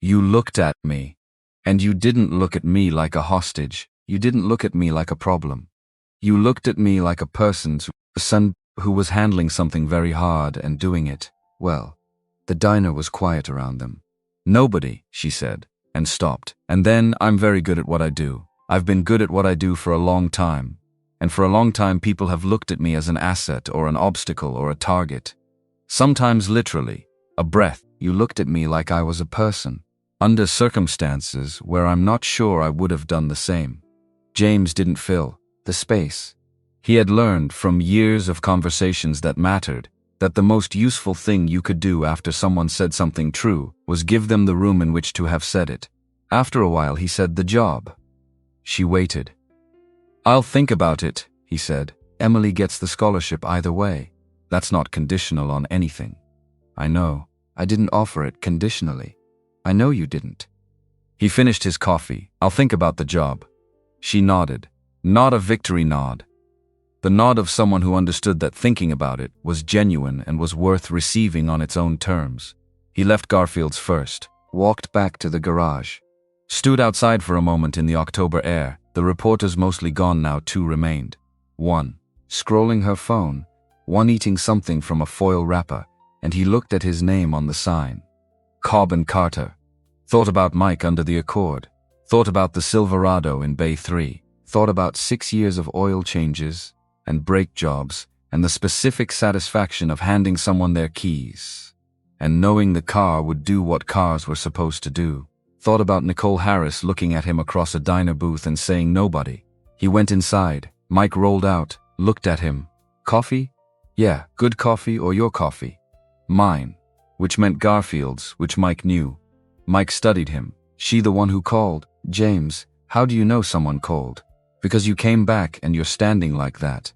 Speaker 1: You looked at me. And you didn't look at me like a hostage. You didn't look at me like a problem. You looked at me like a person's son who was handling something very hard and doing it well. The diner was quiet around them. Nobody, she said, and stopped. And then, I'm very good at what I do. I've been good at what I do for a long time. And for a long time people have looked at me as an asset or an obstacle or a target. Sometimes literally, a breath. You looked at me like I was a person. Under circumstances where I'm not sure I would have done the same. James didn't fill the space. He had learned from years of conversations that mattered that the most useful thing you could do after someone said something true was give them the room in which to have said it. After a while he said, the job. She waited. I'll think about it, he said. Emily gets the scholarship either way. That's not conditional on anything. I know. I didn't offer it conditionally. I know you didn't. He finished his coffee. I'll think about the job. She nodded. Not a victory nod. The nod of someone who understood that thinking about it was genuine and was worth receiving on its own terms. He left Garfield's first, walked back to the garage, stood outside for a moment in the October air. The reporters mostly gone now, two remained. One, scrolling her phone, one eating something from a foil wrapper, and he looked at his name on the sign. Cobb and Carter. Thought about Mike under the Accord. Thought about the Silverado in Bay 3. Thought about 6 years of oil changes and brake jobs and the specific satisfaction of handing someone their keys and knowing the car would do what cars were supposed to do. Thought about Nicole Harris looking at him across a diner booth and saying nobody. He went inside. Mike rolled out, looked at him. Coffee? Yeah, good coffee or your coffee? Mine. Which meant Garfield's, which Mike knew. Mike studied him. She the one who called. James, how do you know someone called? Because you came back and you're standing like that.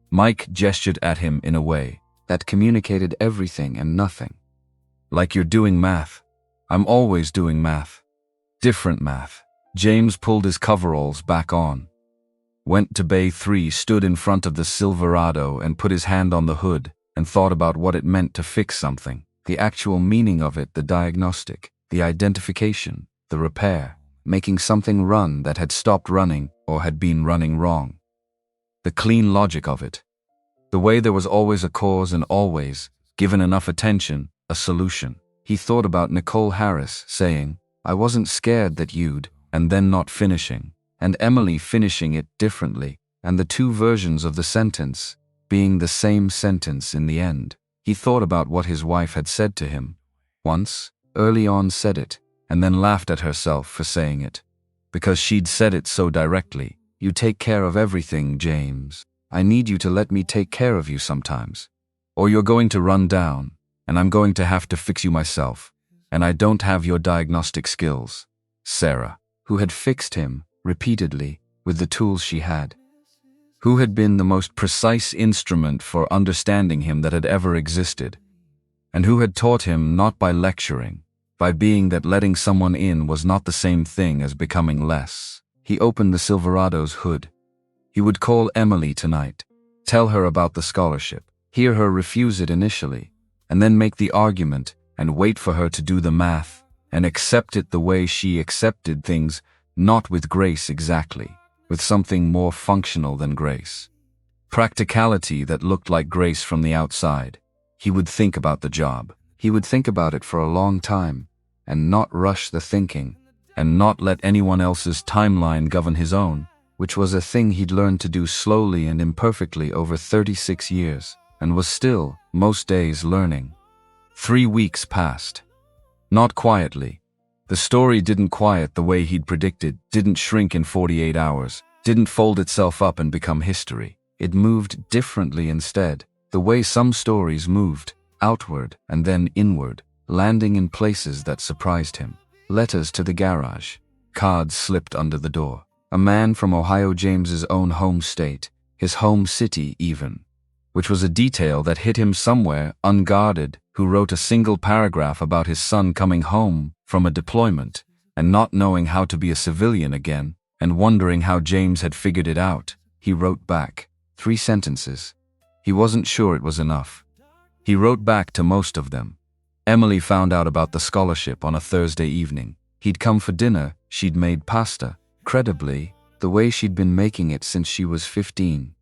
Speaker 1: Mike gestured at him in a way that communicated everything and nothing. Like you're doing math. I'm always doing math. Different math. James pulled his coveralls back on. Went to Bay 3, stood in front of the Silverado and put his hand on the hood and thought about what it meant to fix something. The actual meaning of it, the diagnostic, the identification, the repair, making something run that had stopped running or had been running wrong. The clean logic of it. The way there was always a cause and always, given enough attention, a solution. He thought about Nicole Harris saying, I wasn't scared that you'd, and then not finishing, and Emily finishing it differently, and the two versions of the sentence being the same sentence in the end. He thought about what his wife had said to him. Once, early on said it, and then laughed at herself for saying it. Because she'd said it so directly. You take care of everything, James. I need you to let me take care of you sometimes. Or you're going to run down, and I'm going to have to fix you myself. And I don't have your diagnostic skills. Sarah, who had fixed him, repeatedly, with the tools she had. Who had been the most precise instrument for understanding him that had ever existed, and who had taught him not by lecturing, by being that letting someone in was not the same thing as becoming less. He opened the Silverado's hood. He would call Emily tonight, tell her about the scholarship, hear her refuse it initially, and then make the argument and wait for her to do the math and accept it the way she accepted things, not with grace exactly, with something more functional than grace. Practicality that looked like grace from the outside. He would think about the job. He would think about it for a long time. and not rush the thinking, and not let anyone else's timeline govern his own, which was a thing he'd learned to do slowly and imperfectly over 36 years, and was still, most days, learning. 3 weeks passed. Not quietly. The story didn't quiet the way he'd predicted, didn't shrink in 48 hours, didn't fold itself up and become history. It moved differently instead, the way some stories moved, outward and then inward, landing in places that surprised him. Letters to the garage. Cards slipped under the door. A man from Ohio James's own home state, his home city even, which was a detail that hit him somewhere, unguarded, who wrote a single paragraph about his son coming home from a deployment and not knowing how to be a civilian again and wondering how James had figured it out. He wrote back 3 sentences. He wasn't sure it was enough. He wrote back to most of them. Emily found out about the scholarship on a Thursday evening. He'd come for dinner, she'd made pasta, credibly, the way she'd been making it since she was 15,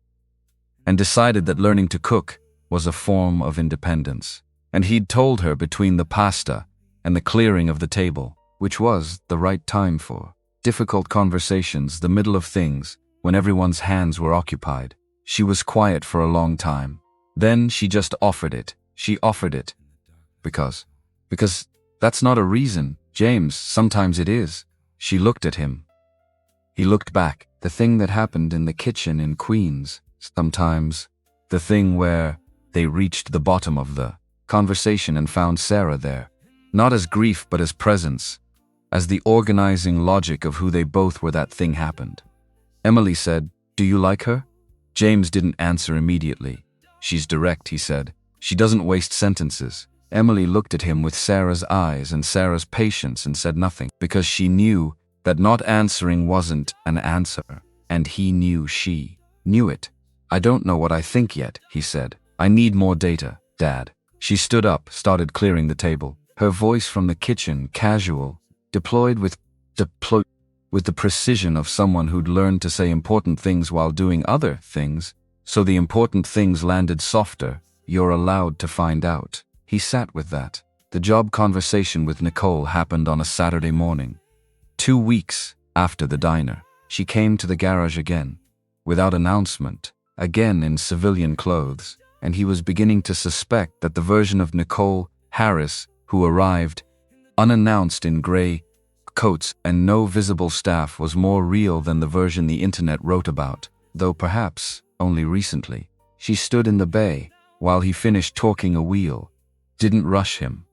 Speaker 1: and decided that learning to cook was a form of independence. And he'd told her between the pasta and the clearing of the table, which was the right time for difficult conversations, the middle of things, when everyone's hands were occupied. She was quiet for a long time. Then she just offered it. She offered it. Because that's not a reason, James, sometimes it is. She looked at him. He looked back. The thing that happened in the kitchen in Queens, sometimes. The thing where they reached the bottom of the conversation and found Sarah there. Not as grief but as presence, as the organizing logic of who they both were. That thing happened. Emily said, "Do you like her?" James didn't answer immediately. "She's direct," he said. "She doesn't waste sentences." Emily looked at him with Sarah's eyes and Sarah's patience and said nothing, because she knew that not answering wasn't an answer, and he knew she knew it. "I don't know what I think yet," he said. "I need more data, Dad." She stood up, started clearing the table. Her voice from the kitchen, casual, deployed with the precision of someone who'd learned to say important things while doing other things, so the important things landed softer. "You're allowed to find out." He sat with that. The job conversation with Nicole happened on a Saturday morning. 2 weeks after the diner, she came to the garage again, without announcement, again in civilian clothes, and he was beginning to suspect that the version of Nicole Harris who arrived unannounced in gray coats and no visible staff was more real than the version the internet wrote about, though perhaps only recently. She stood in the bay while he finished torquing a wheel, didn't rush him,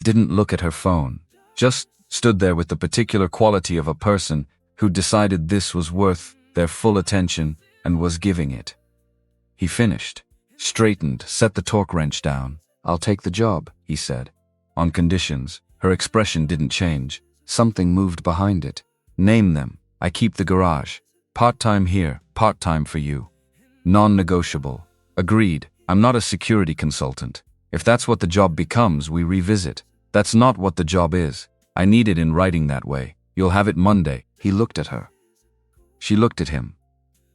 Speaker 1: didn't look at her phone, just stood there with the particular quality of a person who decided this was worth their full attention and was giving it. He finished, straightened, set the torque wrench down. "I'll take the job," he said. On conditions. Her expression didn't change. Something moved behind it. "Name them. I keep the garage. Part-time here, part-time for you. Non-negotiable." "Agreed. I'm not a security consultant. If that's what the job becomes, we revisit. That's not what the job is. I need it in writing that way. You'll have it Monday." He looked at her. She looked at him.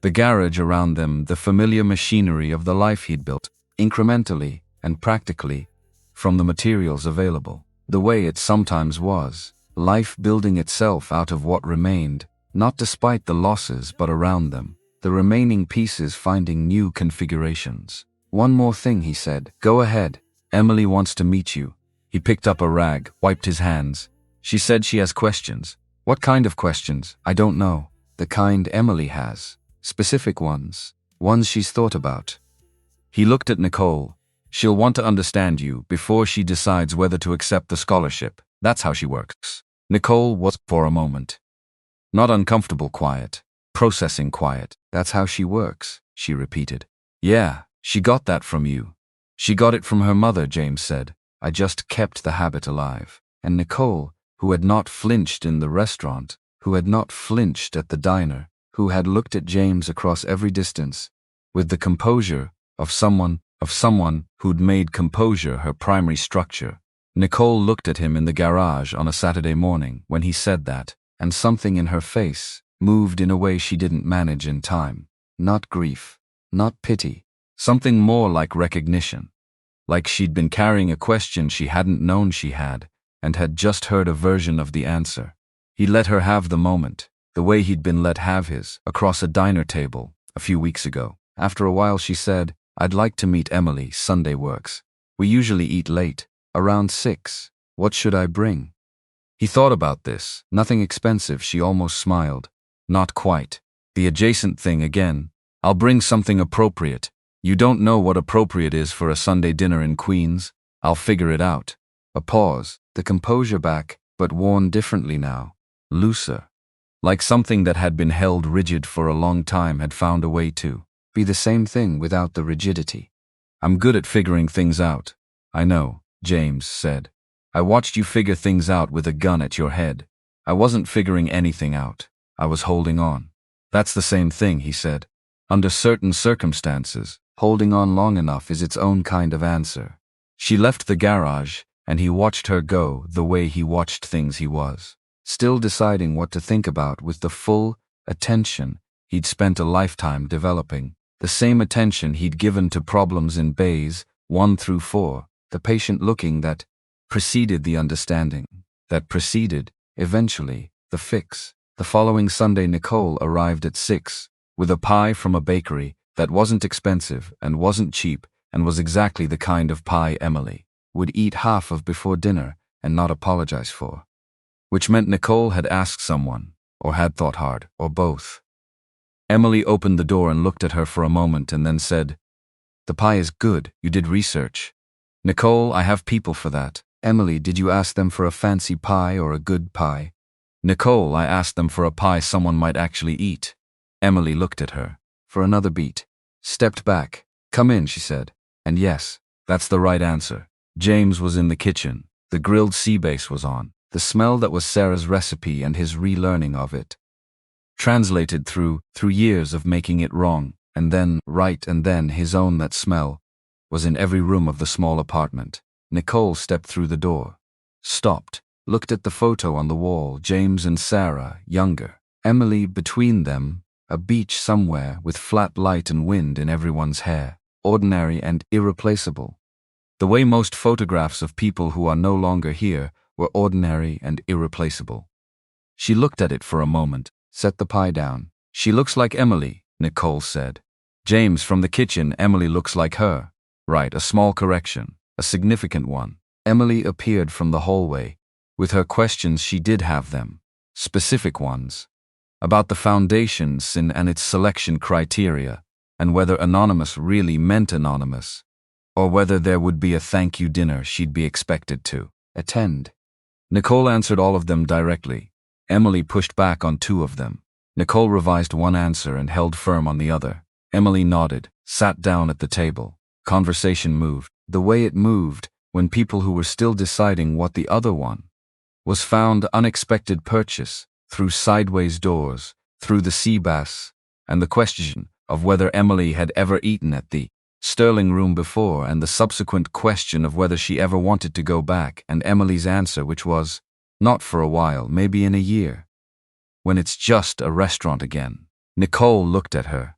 Speaker 1: The garage around them, the familiar machinery of the life he'd built, incrementally and practically, from the materials available. The way it sometimes was, life building itself out of what remained, not despite the losses but around them, the remaining pieces finding new configurations. "One more thing," he said. "Go ahead. Emily wants to meet you." He picked up a rag, wiped his hands. "She said she has questions." "What kind of questions?" "I don't know. The kind Emily has. Specific ones. Ones she's thought about." He looked at Nicole. "She'll want to understand you before she decides whether to accept the scholarship. That's how she works." Nicole was for a moment. Not uncomfortable quiet. Processing quiet. "That's how she works," she repeated. "Yeah, she got that from you." "She got it from her mother," James said. "I just kept the habit alive." And Nicole, who had not flinched in the restaurant, who had not flinched at the diner, who had looked at James across every distance, with the composure of someone who'd made composure her primary structure. Nicole looked at him in the garage on a Saturday morning when he said that, and something in her face moved in a way she didn't manage in time. Not grief, not pity, something more like recognition. Like she'd been carrying a question she hadn't known she had, and had just heard a version of the answer. He let her have the moment, the way he'd been let have his, across a diner table, a few weeks ago. After a while she said, "I'd like to meet Emily, Sunday works. We usually eat late, around 6. What should I bring?" He thought about this. Nothing expensive, she almost smiled. Not quite. The adjacent thing again. "I'll bring something appropriate. You don't know what appropriate is for a Sunday dinner in Queens? I'll figure it out." A pause, the composure back, but worn differently now. Looser. Like something that had been held rigid for a long time had found a way to be the same thing without the rigidity. "I'm good at figuring things out." "I know," James said. "I watched you figure things out with a gun at your head." "I wasn't figuring anything out. I was holding on." "That's the same thing," he said. "Under certain circumstances, holding on long enough is its own kind of answer." She left the garage, and he watched her go the way he watched things he was, still deciding what to think about with the full attention he'd spent a lifetime developing, the same attention he'd given to problems in bays 1 through 4, the patient looking that preceded the understanding, that preceded, eventually, the fix. The following Sunday Nicole arrived at 6, with a pie from a bakery that wasn't expensive and wasn't cheap and was exactly the kind of pie Emily would eat half of before dinner and not apologize for. Which meant Nicole had asked someone, or had thought hard, or both. Emily opened the door and looked at her for a moment and then said, "The pie is good, you did research." "Nicole, I have people for that." "Emily, did you ask them for a fancy pie or a good pie?" "Nicole, I asked them for a pie someone might actually eat." Emily looked at her for another beat, stepped back. "Come in," she said. And yes, that's the right answer. James was in the kitchen. The grilled sea bass was on. The smell that was Sarah's recipe and his relearning of it. Translated through years of making it wrong, and then right, and then his own. That smell was in every room of the small apartment. Nicole stepped through the door, stopped, looked at the photo on the wall, James and Sarah, younger. Emily between them, a beach somewhere with flat light and wind in everyone's hair, ordinary and irreplaceable. The way most photographs of people who are no longer here were ordinary and irreplaceable. She looked at it for a moment, set the pie down. "She looks like Emily," Nicole said. James from the kitchen, "Emily looks like her." Right, a small correction, a significant one. Emily appeared from the hallway. With her questions, she did have them. Specific ones. About the foundation sin and its selection criteria, and whether anonymous really meant anonymous, or whether there would be a thank you dinner she'd be expected to attend. Nicole answered all of them directly. Emily pushed back on 2 of them. Nicole revised one answer and held firm on the other. Emily nodded, sat down at the table. Conversation moved. The way it moved, when people who were still deciding what the other one was found unexpected purchase, through sideways doors, through the sea bass, and the question of whether Emily had ever eaten at the Sterling Room before, and the subsequent question of whether she ever wanted to go back, and Emily's answer, which was, not for a while, maybe in a year, when it's just a restaurant again. Nicole looked at her.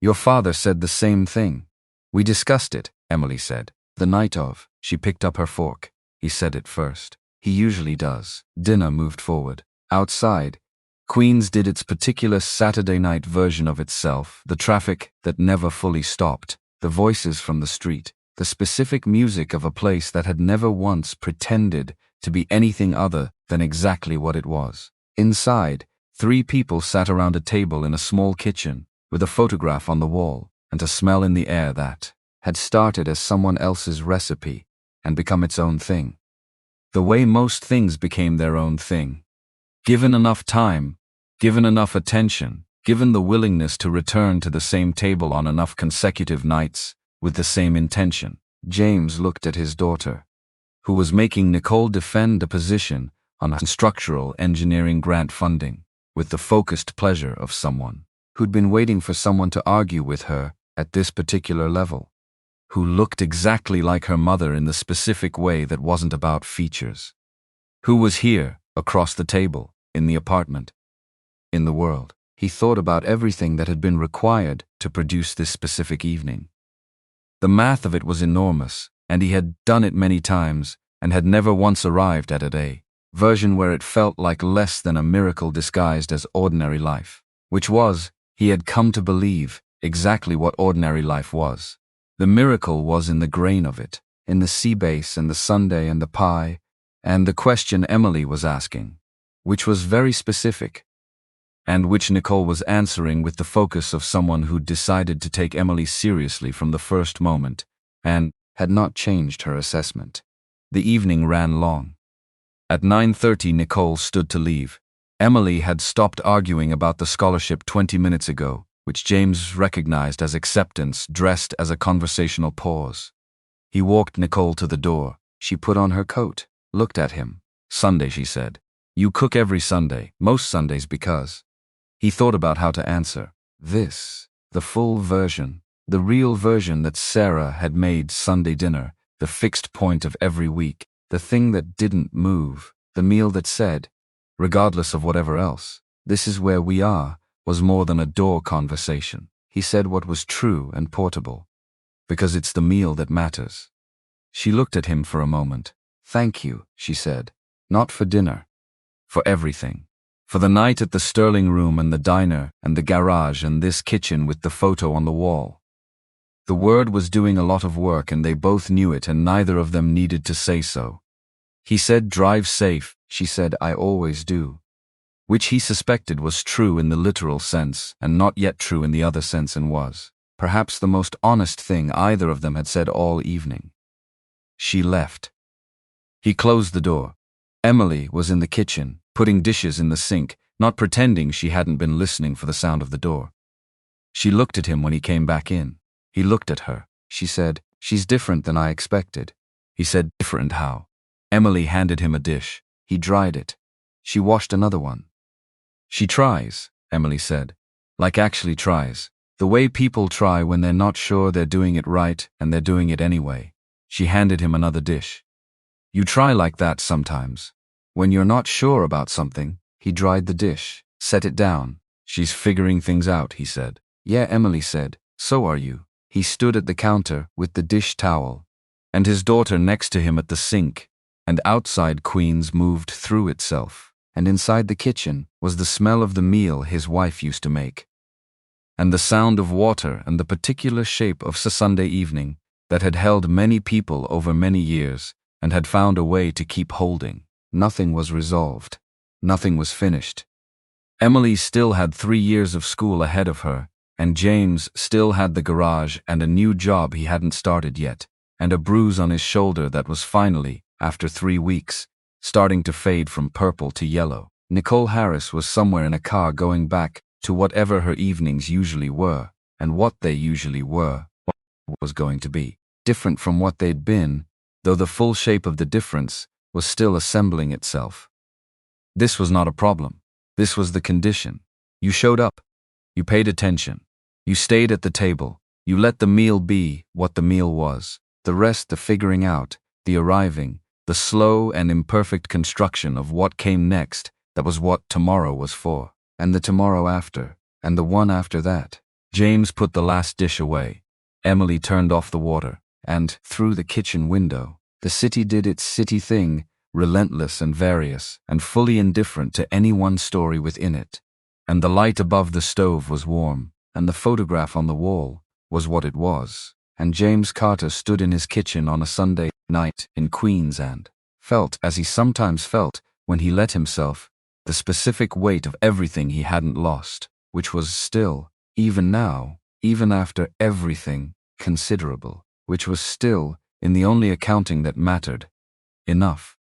Speaker 1: "Your father said the same thing." "We discussed it," Emily said. "The night of." She picked up her fork. "He said it first. He usually does." Dinner moved forward. Outside, Queens did its particular Saturday night version of itself, the traffic that never fully stopped, the voices from the street, the specific music of a place that had never once pretended to be anything other than exactly what it was. Inside, 3 people sat around a table in a small kitchen, with a photograph on the wall, and a smell in the air that had started as someone else's recipe and become its own thing. The way most things became their own thing. Given enough time, given enough attention, given the willingness to return to the same table on enough consecutive nights with the same intention. James looked at his daughter, who was making Nicole defend a position on a structural engineering grant funding, with the focused pleasure of someone who'd been waiting for someone to argue with her at this particular level, who looked exactly like her mother in the specific way that wasn't about features, who was here, across the table, in the apartment, in the world. He thought about everything that had been required to produce this specific evening. The math of it was enormous, and he had done it many times, and had never once arrived at a version where it felt like less than a miracle disguised as ordinary life, which was, he had come to believe, exactly what ordinary life was. The miracle was in the grain of it, in the sea base and the sundae and the pie, and the question Emily was asking, which was very specific, and which Nicole was answering with the focus of someone who'd decided to take Emily seriously from the first moment, and had not changed her assessment. The evening ran long. At 9:30 Nicole stood to leave. Emily had stopped arguing about the scholarship 20 minutes ago, which James recognized as acceptance dressed as a conversational pause. He walked Nicole to the door. She put on her coat, looked at him. "Sunday," she said. "You cook every Sunday, most Sundays because..." He thought about how to answer. This, the full version, the real version that Sarah had made Sunday dinner, the fixed point of every week, the thing that didn't move, the meal that said, regardless of whatever else, "This is where we are," was more than a door conversation. He said what was true and portable. Because it's the meal that matters. She looked at him for a moment. "Thank you," she said. "Not for dinner. For everything. For the night at the Sterling Room and the diner and the garage and this kitchen with the photo on the wall." The word was doing a lot of work and they both knew it and neither of them needed to say so. He said, "Drive safe." She said, "I always do." Which he suspected was true in the literal sense and not yet true in the other sense, and was, perhaps, the most honest thing either of them had said all evening. She left. He closed the door. Emily was in the kitchen, putting dishes in the sink, not pretending she hadn't been listening for the sound of the door. She looked at him when he came back in. He looked at her. She said, "She's different than I expected." He said, "Different how?" Emily handed him a dish. He dried it. She washed another one. "She tries," Emily said. "Like actually tries. The way people try when they're not sure they're doing it right and they're doing it anyway." She handed him another dish. "You try like that sometimes. When you're not sure about something." He dried the dish, set it down. "She's figuring things out," he said. "Yeah," Emily said. "So are you." He stood at the counter with the dish towel, and his daughter next to him at the sink, and outside Queens moved through itself, and inside the kitchen was the smell of the meal his wife used to make, and the sound of water and the particular shape of a Sunday evening that had held many people over many years and had found a way to keep holding. Nothing was resolved. Nothing was finished. Emily still had 3 years of school ahead of her, and James still had the garage and a new job he hadn't started yet, and a bruise on his shoulder that was finally, after 3 weeks, starting to fade from purple to yellow. Nicole Harris was somewhere in a car going back to whatever her evenings usually were, and what they usually were was going to be different from what they'd been, though the full shape of the difference was still assembling itself. This was not a problem. This was the condition. You showed up. You paid attention. You stayed at the table. You let the meal be what the meal was. The rest, the figuring out, the arriving, the slow and imperfect construction of what came next, that was what tomorrow was for, and the tomorrow after, and the one after that. James put the last dish away. Emily turned off the water, and, through the kitchen window, the city did its city thing, relentless and various, and fully indifferent to any one story within it. And the light above the stove was warm, and the photograph on the wall was what it was. And James Carter stood in his kitchen on a Sunday night in Queens and felt, as he sometimes felt when he let himself, the specific weight of everything he hadn't lost, which was still, even now, even after everything, considerable, which was still, in the only accounting that mattered, enough.